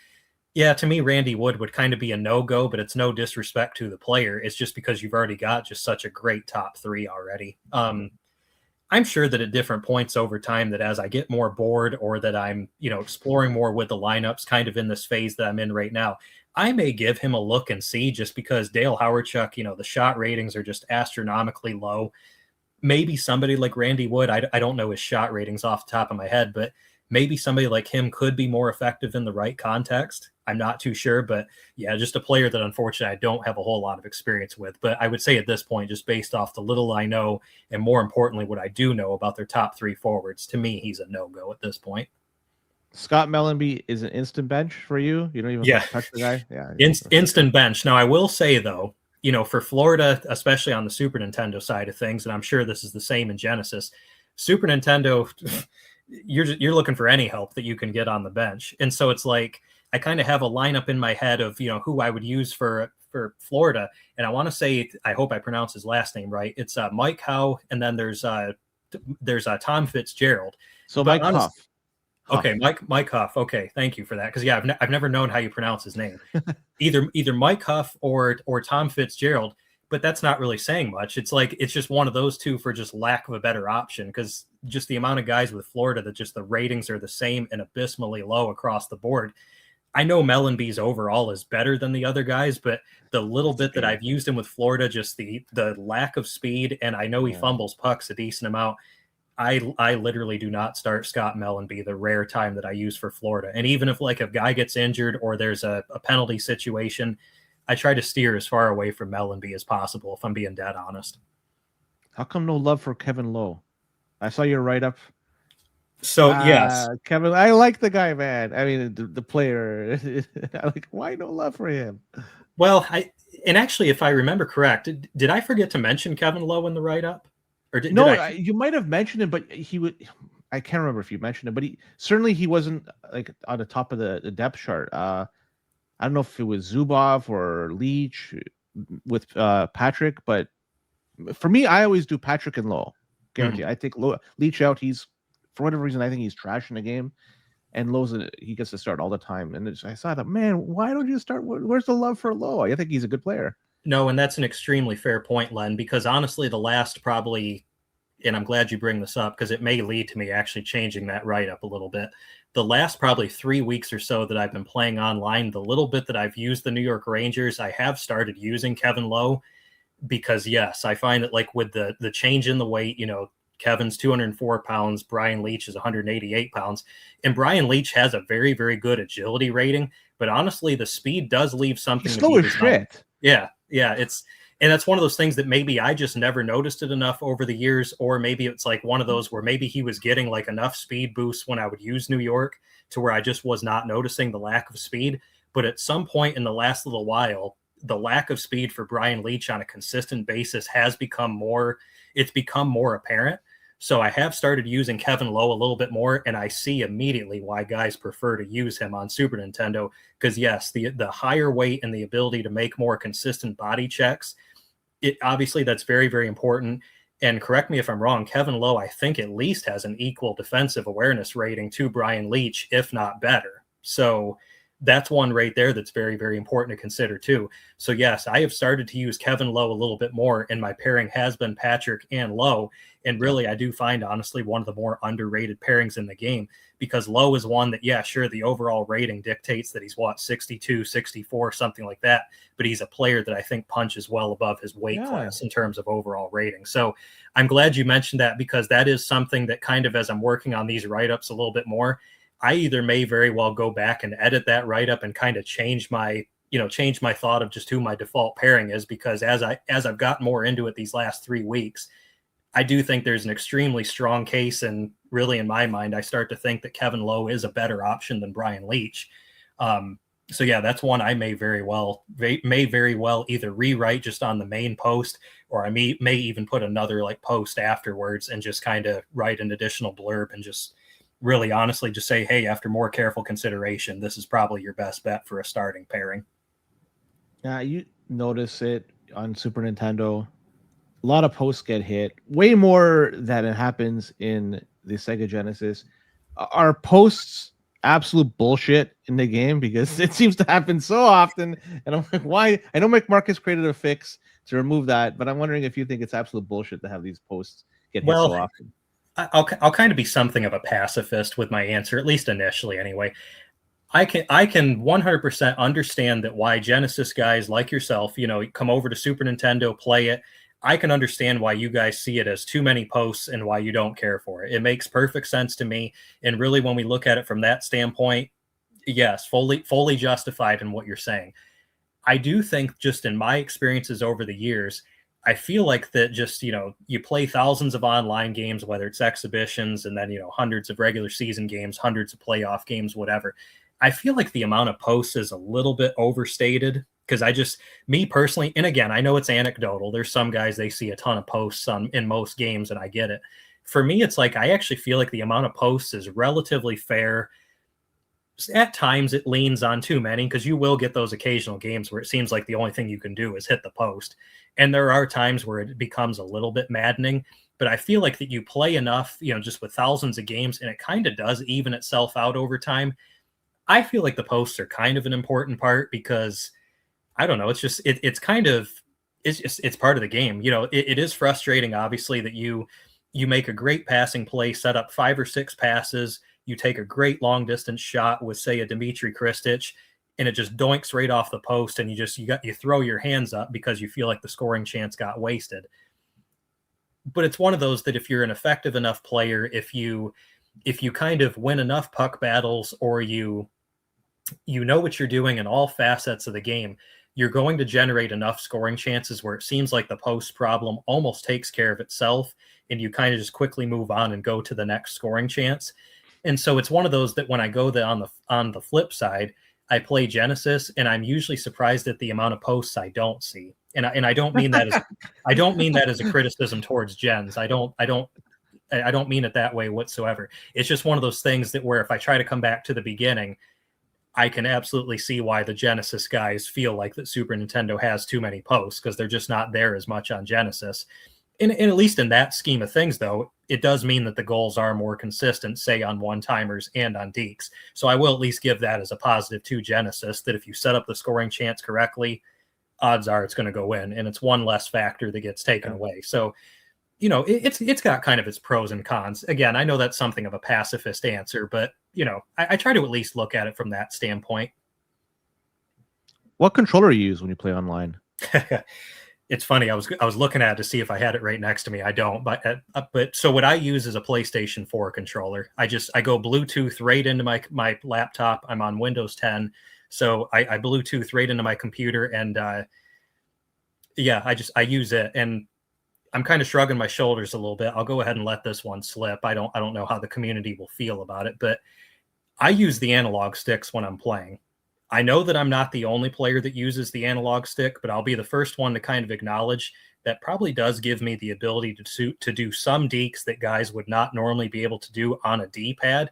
yeah, to me, Randy Wood would kind of be a no-go, but it's no disrespect to the player. It's just because you've already got just such a great top 3 already. I'm sure that at different points over time, that as I get more bored, or that I'm, exploring more with the lineups, kind of in this phase that I'm in right now, I may give him a look and see, just because Dale Howardchuk, the shot ratings are just astronomically low. Maybe somebody like Randy Wood, I don't know his shot ratings off the top of my head, but Maybe somebody like him could be more effective in the right context. I'm not too sure, but yeah, just a player that unfortunately I don't have a whole lot of experience with. But I would say at this point, just based off the little I know, and more importantly, what I do know about their top three forwards, to me, he's a no-go at this point. Scott Mellenby is an instant bench for you. You don't even Yeah, touch the guy. Yeah, instant bench. Now, I will say though, for Florida, especially on the Super Nintendo side of things, and I'm sure this is the same in Genesis, Super Nintendo, you're looking for any help that you can get on the bench, and so it's like I kind of have a lineup in my head of who I would use for Florida, and I want to say, I hope I pronounce his last name right. It's Mike Howe, and then there's Tom Fitzgerald. So But Mike Huff. Okay, Mike Huff. Okay, thank you for that. Because yeah, I've never known how you pronounce his name. Either Mike Huff or Tom Fitzgerald, but that's not really saying much. It's like it's just one of those two for just lack of a better option. Because just the amount of guys with Florida that just the ratings are the same and abysmally low across the board. I know Mellenby's overall is better than the other guys, but the little bit that I've used him with Florida, just the lack of speed, and I know he fumbles pucks a decent amount. I literally do not start Scott Mellenby the rare time that I use for Florida. And even if like a guy gets injured or there's a penalty situation, I try to steer as far away from Mellenby as possible, if I'm being dead honest. How come no love for Kevin Lowe? I saw your write-up. So yes, Kevin, I like the guy, man. I mean, the player. Why no love for him? Well, actually, if I remember correct, did I forget to mention Kevin Lowe in the write-up? Or did I? You might have mentioned him, but he would. I can't remember if you mentioned it, but he wasn't like on the top of the depth chart. I don't know if it was Zubov or Leach with Patrick, but for me, I always do Patrick and Lowe. Guarantee. I think Leach out. He's for whatever reason, I think he's trash in the game, and Lowe's he gets to start all the time. And I saw that, man. Why don't you start? Where's the love for Lowe? I think he's a good player. No, and that's an extremely fair point, Len, because honestly, the last probably, and I'm glad you bring this up because it may lead to me actually changing that write-up a little bit. The last probably 3 weeks or so that I've been playing online, the little bit that I've used the New York Rangers, I have started using Kevin Lowe because, yes, I find that like with the change in the weight, Kevin's 204 pounds, Brian Leach is 188 pounds, and Brian Leach has a very, very good agility rating, but honestly, the speed does leave something. He's slow as shit. Yeah, and that's one of those things that maybe I just never noticed it enough over the years, or maybe it's like one of those where maybe he was getting like enough speed boosts when I would use New York to where I just was not noticing the lack of speed. But at some point in the last little while, the lack of speed for Brian Leach on a consistent basis has become more apparent. So I have started using Kevin Lowe a little bit more, and I see immediately why guys prefer to use him on Super Nintendo. Because yes, the higher weight and the ability to make more consistent body checks, obviously that's very, very important. And correct me if I'm wrong, Kevin Lowe, I think at least has an equal defensive awareness rating to Brian Leach, if not better. So that's one right there that's very, very important to consider too. So yes, I have started to use Kevin Lowe a little bit more, and my pairing has been Patrick and Lowe. And really, I do find, honestly, one of the more underrated pairings in the game, because Lowe is one that, yeah, sure, the overall rating dictates that he's 62, 64, something like that. But he's a player that I think punches well above his weight class in terms of overall rating. So I'm glad you mentioned that, because that is something that kind of, as I'm working on these write-ups a little bit more, I either may very well go back and edit that write-up and kind of change my thought of just who my default pairing is, because as I've gotten more into it these last 3 weeks, I do think there's an extremely strong case, and really in my mind, I start to think that Kevin Lowe is a better option than Brian Leach. So yeah, that's one I may very well either rewrite just on the main post, or I may even put another like post afterwards and just kind of write an additional blurb and just really honestly just say, hey, after more careful consideration, this is probably your best bet for a starting pairing. Yeah, you notice it on Super Nintendo. A lot of posts get hit, way more than it happens in the Sega Genesis. Are posts absolute bullshit in the game? Because it seems to happen so often, and I'm like, why? I know Marcus created a fix to remove that, but I'm wondering if you think it's absolute bullshit to have these posts get hit so often. I'll kind of be something of a pacifist with my answer, at least initially anyway. I can 100% understand that why Genesis guys like yourself, come over to Super Nintendo, play it. I can understand why you guys see it as too many posts and why you don't care for it. It makes perfect sense to me. And really, when we look at it from that standpoint, yes, fully justified in what you're saying. I do think, just in my experiences over the years, I feel like that just, you play thousands of online games, whether it's exhibitions and then, hundreds of regular season games, hundreds of playoff games, whatever. I feel like the amount of posts is a little bit overstated because me personally, and again, I know it's anecdotal. There's some guys, they see a ton of posts in most games, and I get it. For me, it's like I actually feel like the amount of posts is relatively fair. At times it leans on too many because you will get those occasional games where it seems like the only thing you can do is hit the post. And there are times where it becomes a little bit maddening, but I feel like that you play enough, just with thousands of games, and it kind of does even itself out over time. I feel like the posts are kind of an important part because I don't know. It's just, it's kind of, it's part of the game. It is frustrating, obviously, that you make a great passing play, set up 5 or 6 passes, you take a great long distance shot with, say, a Dmitry Kristich, and it just doinks right off the post, and you throw your hands up because you feel like the scoring chance got wasted. But it's one of those that if you're an effective enough player, if you kind of win enough puck battles, or you know what you're doing in all facets of the game, you're going to generate enough scoring chances where it seems like the post problem almost takes care of itself, and you kind of just quickly move on and go to the next scoring chance. And so it's one of those that when I go on the flip side, I play Genesis, and I'm usually surprised at the amount of posts I don't see. And I don't mean that as a criticism towards Gens. I don't mean it that way whatsoever. It's just one of those things that where if I try to come back to the beginning, I can absolutely see why the Genesis guys feel like that Super Nintendo has too many posts, because they're just not there as much on Genesis. And at least in that scheme of things, though, it does mean that the goals are more consistent, say, on one-timers and on dekes. So I will at least give that as a positive to Genesis, that if you set up the scoring chance correctly, odds are it's going to go in, and it's one less factor that gets taken away. So, it's got kind of its pros and cons. Again, I know that's something of a pacifist answer, but, I try to at least look at it from that standpoint. What controller you use when you play online? It's funny. I was looking at it to see if I had it right next to me. I don't, but so what I use is a PlayStation 4 controller. I go Bluetooth right into my laptop. I'm on Windows 10, so I Bluetooth right into my computer, and I use it, and I'm kind of shrugging my shoulders a little bit. I'll go ahead and let this one slip. I don't know how the community will feel about it, but I use the analog sticks when I'm playing. I know that I'm not the only player that uses the analog stick, but I'll be the first one to kind of acknowledge that probably does give me the ability to do some dekes that guys would not normally be able to do on a D-pad.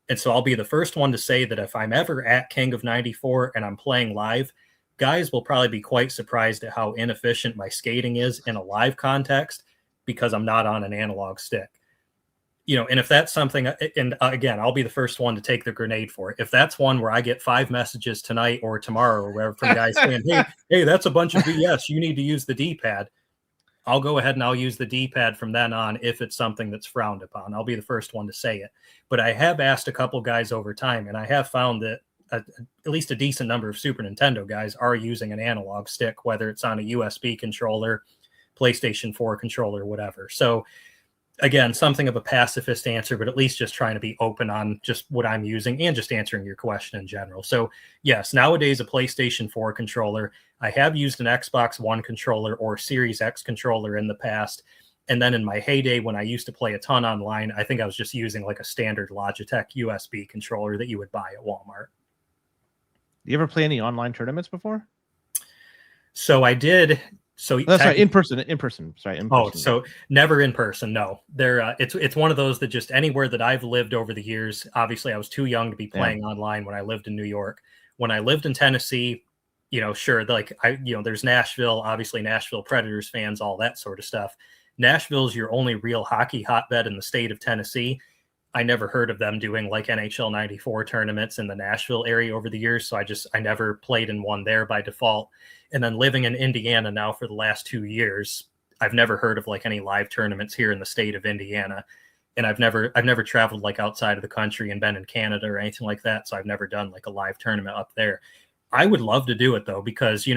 And so I'll be the first one to say that if I'm ever at King of 94 and I'm playing live, guys will probably be quite surprised at how inefficient my skating is in a live context because I'm not on an analog stick. And if that's something, and again, I'll be the first one to take the grenade for it. If that's one where I get 5 messages tonight or tomorrow or wherever from guys saying, hey, that's a bunch of BS, you need to use the D-pad, I'll go ahead and I'll use the D-pad from then on if it's something that's frowned upon. I'll be the first one to say it. But I have asked a couple guys over time, and I have found that at least a decent number of Super Nintendo guys are using an analog stick, whether it's on a USB controller, PlayStation 4 controller, whatever. So again, something of a pacifist answer, but at least just trying to be open on just what I'm using and just answering your question in general. So yes, nowadays a PlayStation 4 controller. I have used an Xbox One controller or Series X controller in the past. And then in my heyday, when I used to play a ton online, I think I was just using like a standard Logitech USB controller that you would buy at Walmart. You ever play any online tournaments before? So I did. So that's right, in person. Sorry, in person. Oh, so never in person. No, it's one of those that just anywhere that I've lived over the years. Obviously, I was too young to be playing online when I lived in New York. When I lived in Tennessee, sure, there's Nashville, obviously Nashville Predators fans, all that sort of stuff. Nashville's your only real hockey hotbed in the state of Tennessee. I never heard of them doing like NHL 94 tournaments in the Nashville area over the years. So I never played in one there by default. And then living in Indiana now for the last 2 years, I've never heard of like any live tournaments here in the state of Indiana. And I've never traveled like outside of the country and been in Canada or anything like that. So I've never done like a live tournament up there. I would love to do it though, because,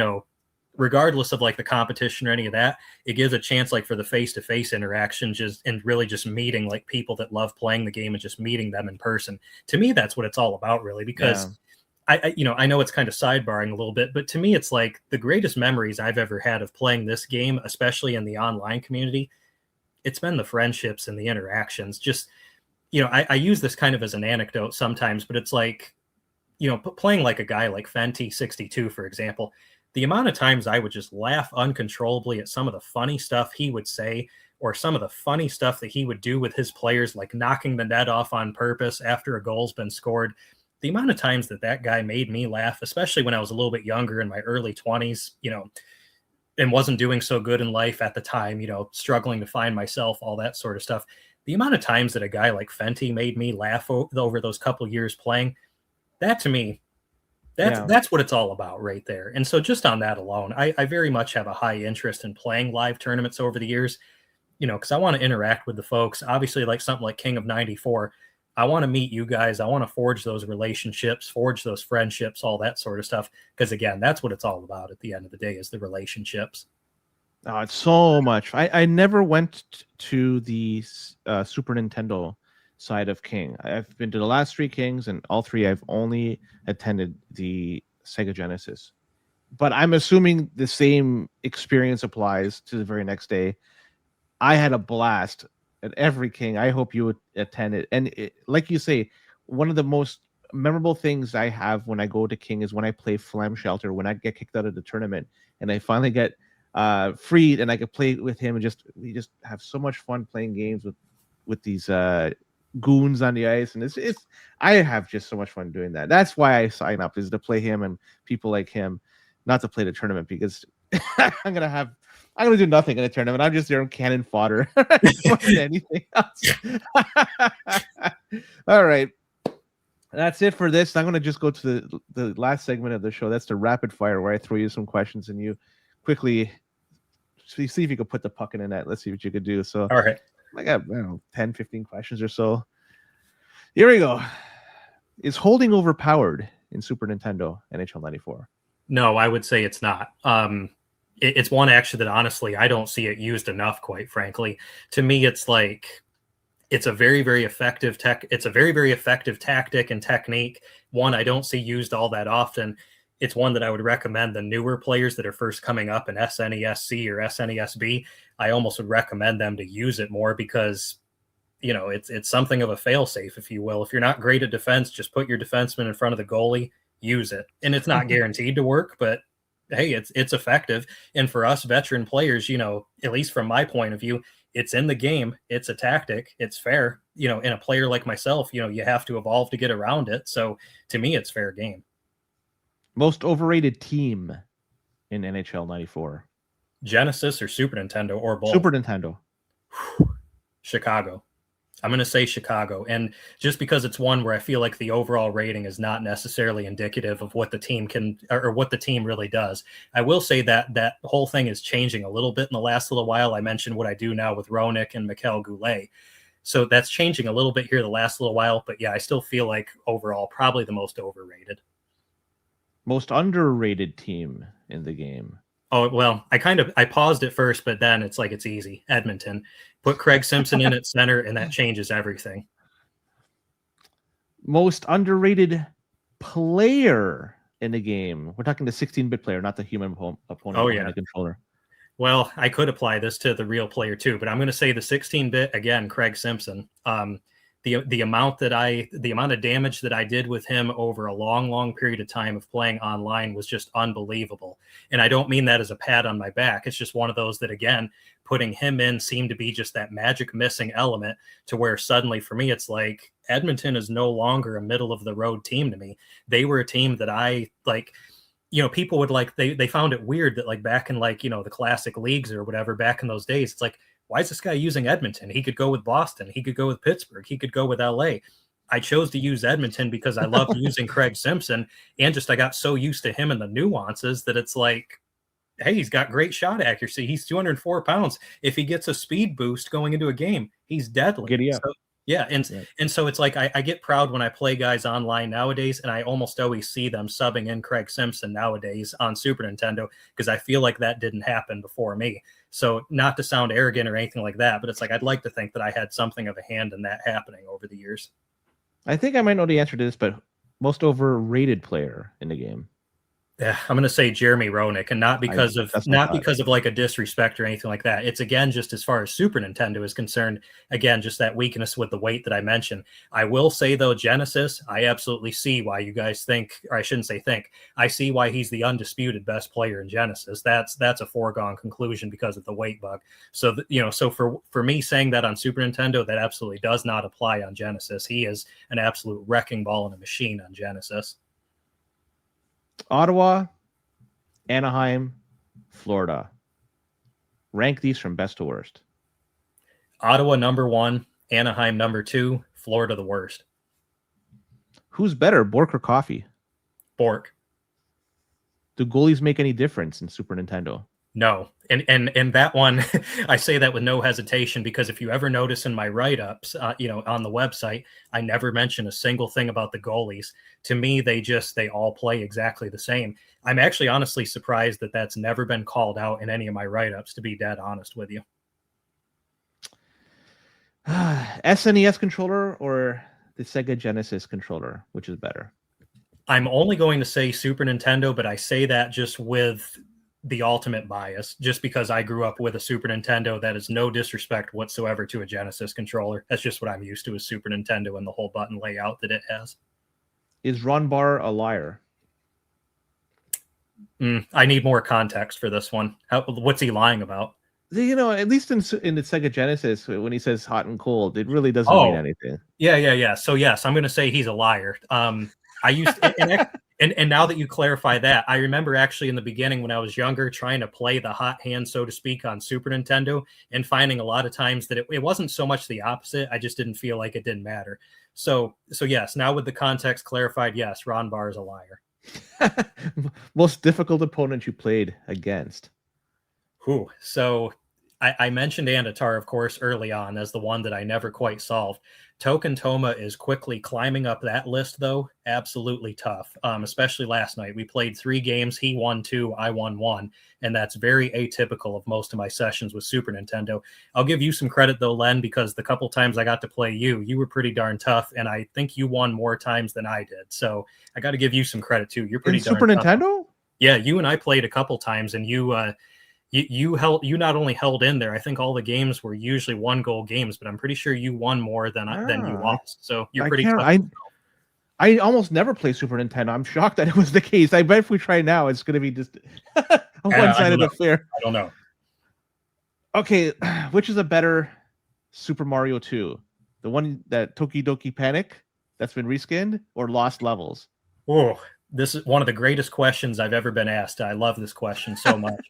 regardless of like the competition or any of that, it gives a chance like for the face-to-face interaction just and really just meeting like people that love playing the game and just meeting them in person. To me, that's what it's all about, really, because I know it's kind of sidebarring a little bit, but to me, it's like the greatest memories I've ever had of playing this game, especially in the online community. It's been the friendships and the interactions. Just, I use this kind of as an anecdote sometimes, but it's like, playing like a guy like Fenty62, for example, the amount of times I would just laugh uncontrollably at some of the funny stuff he would say, or some of the funny stuff that he would do with his players, like knocking the net off on purpose after a goal's been scored. The amount of times that guy made me laugh, especially when I was a little bit younger in my early 20s, and wasn't doing so good in life at the time, struggling to find myself, all that sort of stuff. The amount of times that a guy like Fenty made me laugh over those couple years playing, that to me, that's what it's all about right there. And so just on that alone, I very much have a high interest in playing live tournaments over the years, because I want to interact with the folks. Obviously, like something like King of 94, I want to meet you guys. I want to forge those relationships, forge those friendships, all that sort of stuff. Because again, that's what it's all about at the end of the day, is the relationships. Oh, it's so much. I never went to the Super Nintendo side of King. I've been to the last 3 Kings, and all 3 I've only attended the Sega Genesis. But I'm assuming the same experience applies to the very next day. I had a blast at every King. I hope you would attend it. And like you say, one of the most memorable things I have when I go to King is when I play Flame Shelter, when I get kicked out of the tournament and I finally get freed and I could play with him, and we just have so much fun playing games with these goons on the ice. And it's I have just so much fun doing that. That's why I sign up, is to play him and people like him, not to play the tournament, because I'm gonna do nothing in a tournament. I'm just there on cannon fodder. Anything else. All right. That's it for this. I'm gonna just go to the last segment of the show. That's the rapid fire, where I throw you some questions and you quickly see if you could put the puck in the net. Let's see what you could do. So all right. I got 10, 15 questions or so. Here we go. Is holding overpowered in Super Nintendo NHL 94? No, I would say it's not. It's one actually that honestly I don't see it used enough, quite frankly. To me, it's like it's a very, very effective it's a very, very effective tactic and technique. One I don't see used all that often. It's one that I would recommend the newer players that are first coming up in SNESC or SNESB. I almost would recommend them to use it more, because it's something of a fail-safe, if you will. If you're not great at defense, just put your defenseman in front of the goalie, use it. And it's not guaranteed to work, but hey, it's effective. And for us veteran players, at least from my point of view, it's in the game, it's a tactic, it's fair. In a player like myself, you have to evolve to get around it. So to me, it's fair game. Most overrated team in NHL 94? Genesis or Super Nintendo, or both? Super Nintendo. Chicago. I'm going to say Chicago. And just because it's one where I feel like the overall rating is not necessarily indicative of what the team can, or what the team really does. I will say that that whole thing is changing a little bit in the last little while. I mentioned what I do now with Roenick and Mikhail Goulet. So that's changing a little bit here the last little while. But yeah, I still feel like overall probably the most overrated. Most underrated team in the game? Oh, well, I paused it first, but then it's like, it's easy. Edmonton. Put Craig Simpson in at center, and that changes everything. Most underrated player in the game? We're talking the 16-bit player, not the human opponent behind the controller. Well, I could apply this to the real player too, but I'm going to say the 16-bit again, Craig Simpson. The amount of damage that I did with him over a long period of time of playing online was just unbelievable. And I don't mean that as a pat on my back. It's just one of those that, again, putting him in seemed to be just that magic missing element, to where suddenly for me, it's like Edmonton is no longer a middle of the road team to me. They were a team that I like. People would like, they found it weird that like back in like, the classic leagues or whatever, back in those days, it's like, why is this guy using Edmonton? He could go with Boston. He could go with Pittsburgh. He could go with LA. I chose to use Edmonton because I love using Craig Simpson, and just I got so used to him and the nuances that it's like, hey, he's got great shot accuracy. He's 204 pounds. If he gets a speed boost going into a game, he's deadly. Giddy up. So, Yeah, and Yeah. and so it's like I get proud when I play guys online nowadays, and I almost always see them subbing in Craig Simpson nowadays on Super Nintendo because I feel like that didn't happen before me. So not to sound arrogant or anything like that, but it's like I'd like to think that I had something of a hand in that happening over the years. I think I might know the answer to this, but most overrated player in the game. Yeah, I'm going to say Jeremy Roenick, and not because of That's my thought. like a disrespect or anything like that. It's again just as far as Super Nintendo is concerned. Again, just that weakness with the weight that I mentioned. I will say though, Genesis, I absolutely see why you guys think, or I shouldn't say think. I see why he's the undisputed best player in Genesis. That's a foregone conclusion because of the weight bug. So so for me saying that on Super Nintendo, that absolutely does not apply on Genesis. He is an absolute wrecking ball and a machine on Genesis. Ottawa, Anaheim, Florida. Rank these from best to worst. Ottawa number 1, Anaheim number 2, Florida the worst. Who's better, Bork or Coffee? Bork. Do goalies make any difference in Super Nintendo? No. And that one, I say that with no hesitation, because if you ever notice in my write-ups, on the website, I never mention a single thing about the goalies. To me, they all play exactly the same. I'm actually honestly surprised that that's never been called out in any of my write-ups, to be dead honest with you. SNES controller or the Sega Genesis controller, which is better? I'm only going to say Super Nintendo, but I say that just with the ultimate bias, just because I grew up with a Super Nintendo. That is no disrespect whatsoever to a Genesis controller. That's just what I'm used to, is Super Nintendo and the whole button layout that it has. Is Ron Barr a liar? I need more context for this one. What's he lying about? At least in the Sega Genesis, when he says hot and cold, it really doesn't mean anything. Yeah. So yes, I'm going to say he's a liar. I used to, and now that you clarify that, I remember actually in the beginning when I was younger trying to play the hot hand, so to speak, on Super Nintendo, and finding a lot of times that it wasn't so much the opposite. I just didn't feel like it didn't matter. So yes, now with the context clarified, yes, Ron Barr is a liar. Most difficult opponent you played against? Whew. So I mentioned Anditar, of course, early on as the one that I never quite solved. Token Toma is quickly climbing up that list, though. Absolutely tough, especially last night. We played 3 games. He won 2, I won 1, and that's very atypical of most of my sessions with Super Nintendo. I'll give you some credit, though, Len, because the couple times I got to play you were pretty darn tough, and I think you won more times than I did. So I got to give you some credit, too. You're pretty darn Super tough. Nintendo? Yeah, you and I played a couple times, and you not only held in there. I think all the games were usually 1-goal games, but I'm pretty sure you won more than you lost. So you're pretty tough. I almost never play Super Nintendo. I'm shocked that it was the case. I bet if we try now, it's going to be just a one-sided affair. I don't know. Okay, which is a better Super Mario 2? The one that Tokidoki Panic that's been reskinned, or Lost Levels? Oh, this is one of the greatest questions I've ever been asked. I love this question so much.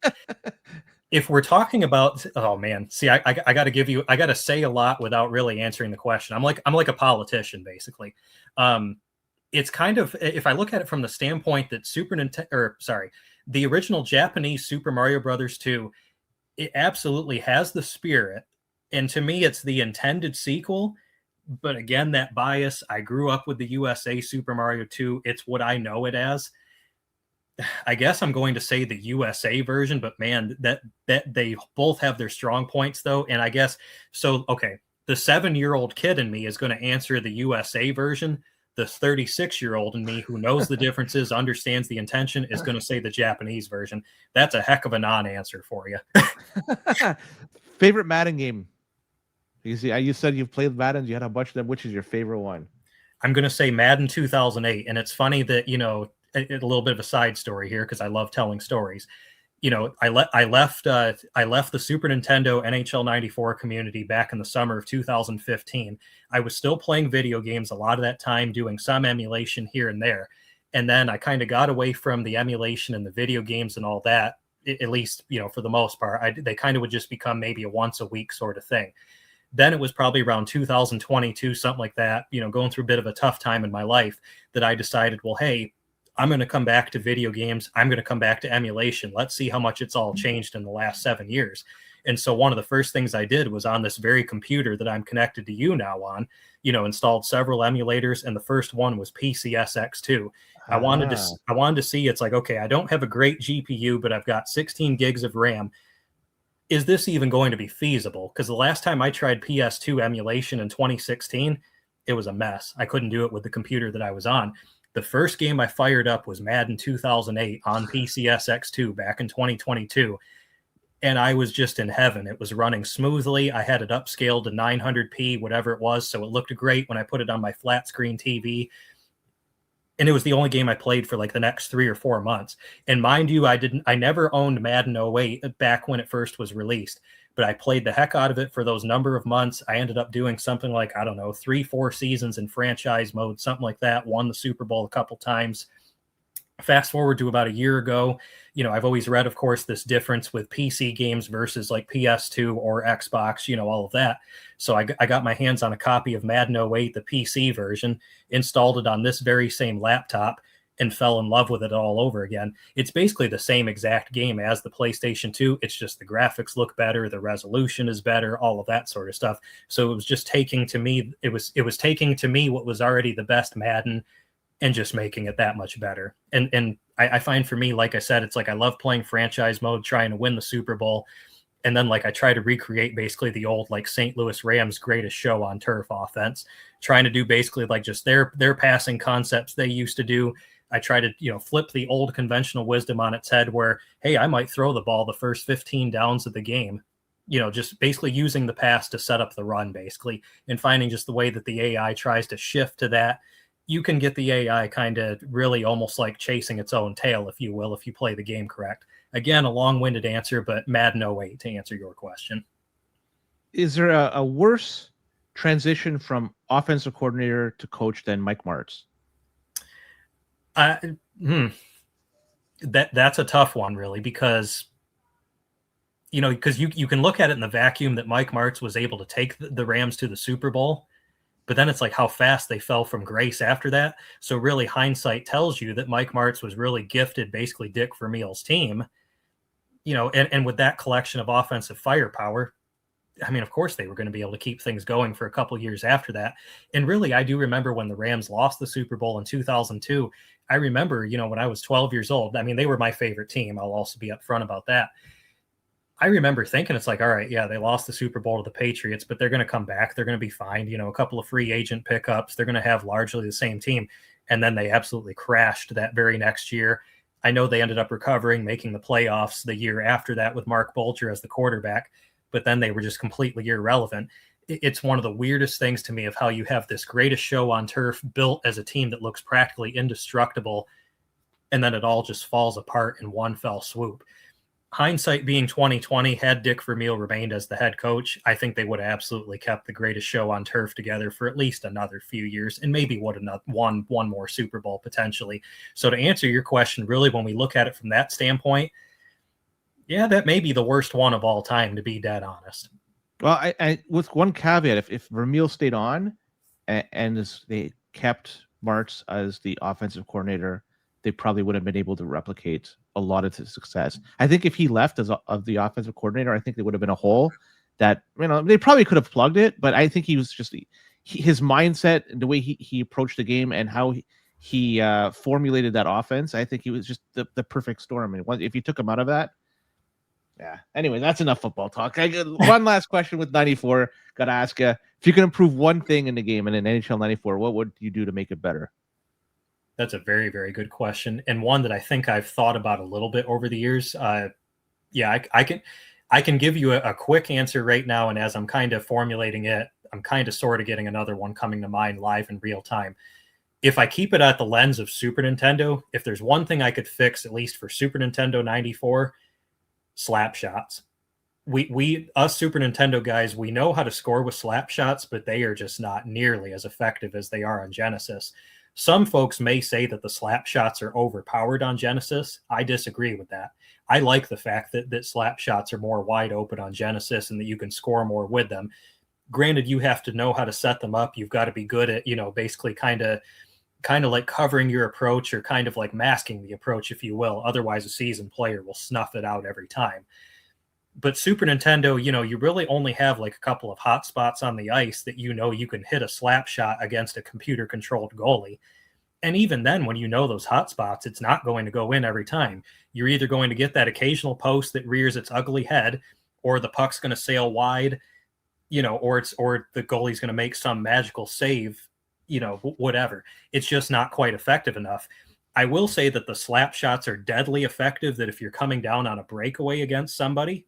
If we're talking about, oh man, see, I got to say a lot without really answering the question. I'm like a politician, basically. It's kind of, if I look at it from the standpoint that the original Japanese Super Mario Brothers 2, it absolutely has the spirit. And to me, it's the intended sequel. But again, that bias, I grew up with the USA Super Mario 2. It's what I know it as. I guess I'm going to say the USA version, but man, that they both have their strong points though. And I guess, so, okay, the 7-year-old kid in me is going to answer the USA version. The 36-year-old in me who knows the differences, understands the intention, is going to say the Japanese version. That's a heck of a non-answer for you. Favorite Madden game? You said you've played Madden. You had a bunch of them. Which is your favorite one? I'm going to say Madden 2008. And it's funny that, a little bit of a side story here, because I love telling stories. I left the Super Nintendo NHL 94 community back in the summer of 2015. I was still playing video games a lot of that time, doing some emulation here and there. And then I kind of got away from the emulation and the video games and all that, at least, for the most part. They kind of would just become maybe a once a week sort of thing. Then it was probably around 2022, something like that, going through a bit of a tough time in my life, that I decided, well, hey, I'm going to come back to video games. I'm going to come back to emulation. Let's see how much it's all changed in the last 7 years. And so one of the first things I did was on this very computer that I'm connected to you now on, installed several emulators, and the first one was PCSX2. I wanted to see, it's like, okay, I don't have a great GPU, but I've got 16 gigs of RAM. Is this even going to be feasible? Because the last time I tried PS2 emulation in 2016, it was a mess. I couldn't do it with the computer that I was on. The first game I fired up was Madden 2008 on PCSX2 back in 2022. And I was just in heaven. It was running smoothly. I had it upscaled to 900p, whatever it was. So it looked great when I put it on my flat screen TV. And it was the only game I played for like the next 3 or 4 months. And mind you, I never owned Madden 08 back when it first was released, but I played the heck out of it for those number of months. I ended up doing something like, I don't know, 3-4 seasons in franchise mode, something like that. Won the Super Bowl a couple times. Fast forward to about a year ago, I've always read, of course, this difference with PC games versus like PS2 or Xbox, all of that. So I got my hands on a copy of Madden 08, the PC version, installed it on this very same laptop, and fell in love with it all over again. It's basically the same exact game as the PlayStation 2. It's just the graphics look better, the resolution is better, all of that sort of stuff. So it was just taking to me what was already the best Madden and just making it that much better. And I find for me, like I said, it's like I love playing franchise mode, trying to win the Super Bowl. And then like I try to recreate basically the old like St. Louis Rams greatest show on turf offense, trying to do basically like just their passing concepts they used to do. I try to, flip the old conventional wisdom on its head where, hey, I might throw the ball the first 15 downs of the game, just basically using the pass to set up the run basically, and finding just the way that the AI tries to shift to that. You can get the AI kind of really almost like chasing its own tail, if you will, if you play the game correct. Again, a long-winded answer, but Madden 08 to answer your question. Is there a worse transition from offensive coordinator to coach than Mike Martz? That's a tough one, really, because you can look at it in the vacuum that Mike Martz was able to take the Rams to the Super Bowl. But then it's like how fast they fell from grace after that. So really hindsight tells you that Mike Martz was really gifted basically Dick Vermeil's team, and with that collection of offensive firepower, I mean, of course they were going to be able to keep things going for a couple of years after that. And really, I do remember when the Rams lost the Super Bowl in 2002. I remember, when I was 12 years old, I mean, they were my favorite team. I'll also be upfront about that. I remember thinking it's like, all right, yeah, they lost the Super Bowl to the Patriots, but they're going to come back. They're going to be fine. A couple of free agent pickups. They're going to have largely the same team. And then they absolutely crashed that very next year. I know they ended up recovering, making the playoffs the year after that with Mark Bolger as the quarterback, but then they were just completely irrelevant. It's one of the weirdest things to me of how you have this greatest show on turf built as a team that looks practically indestructible, and then it all just falls apart in one fell swoop. Hindsight being 2020, had Dick Vermeil remained as the head coach, I think they would have absolutely kept the greatest show on turf together for at least another few years, and maybe would have won one more Super Bowl potentially. So to answer your question, really, when we look at it from that standpoint, yeah, that may be the worst one of all time, to be dead honest. Well, I with one caveat, if Vermeil stayed on and they kept Martz as the offensive coordinator, they probably would have been able to replicate a lot of his success. I think if he left as of the offensive coordinator, I think there would have been a hole that, they probably could have plugged it, but I think he was just his mindset and the way he approached the game and how he formulated that offense. I think he was just the perfect storm. And if you took him out of that, yeah. Anyway, that's enough football talk. One last question with 94. Got to ask you, if you could improve one thing in the game in an NHL 94, what would you do to make it better? That's a very, very good question, and one that I think I've thought about a little bit over the years. I can give you a quick answer right now, and as I'm kind of formulating it, I'm kind of sort of getting another one coming to mind live in real time. If I keep it at the lens of Super Nintendo, if there's one thing I could fix, at least for Super Nintendo 94, slap shots. Us Super Nintendo guys, we know how to score with slap shots, but they are just not nearly as effective as they are on Genesis. Some folks may say that the slap shots are overpowered on Genesis. I disagree with that. I like the fact that slap shots are more wide open on Genesis and that you can score more with them. Granted, you have to know how to set them up. You've got to be good at, basically kind of like covering your approach or kind of like masking the approach, if you will. Otherwise, a seasoned player will snuff it out every time. But Super Nintendo, you really only have like a couple of hot spots on the ice that you can hit a slap shot against a computer controlled goalie. And even then, when those hot spots, it's not going to go in every time. You're either going to get that occasional post that rears its ugly head, or the puck's going to sail wide, or the goalie's going to make some magical save, whatever. It's just not quite effective enough. I will say that the slap shots are deadly effective, that if you're coming down on a breakaway against somebody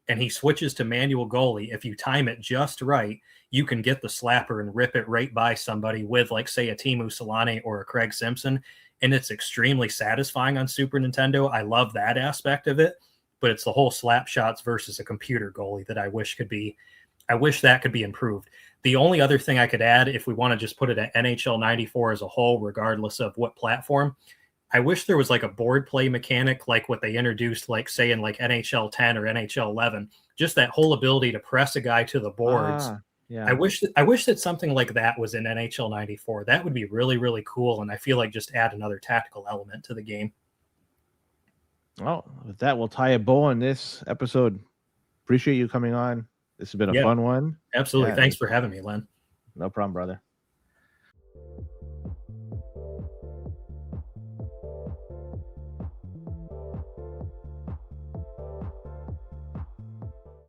and he switches to manual goalie, if you time it just right, you can get the slapper and rip it right by somebody with, like, say, a Teemu Selanne or a Craig Simpson. And it's extremely satisfying on Super Nintendo. I love that aspect of it, but it's the whole slap shots versus a computer goalie that I wish that could be improved. The only other thing I could add, if we want to just put it at NHL 94 as a whole, regardless of what platform, I wish there was like a board play mechanic, like what they introduced, like say in like NHL 10 or NHL 11, just that whole ability to press a guy to the boards. Yeah. I wish that something like that was in NHL 94. That would be really, really cool. And I feel like just add another tactical element to the game. Well, with that, we'll tie a bow on this episode. Appreciate you coming on. This has been a fun one. Absolutely. Thanks for having me, Len. No problem, brother.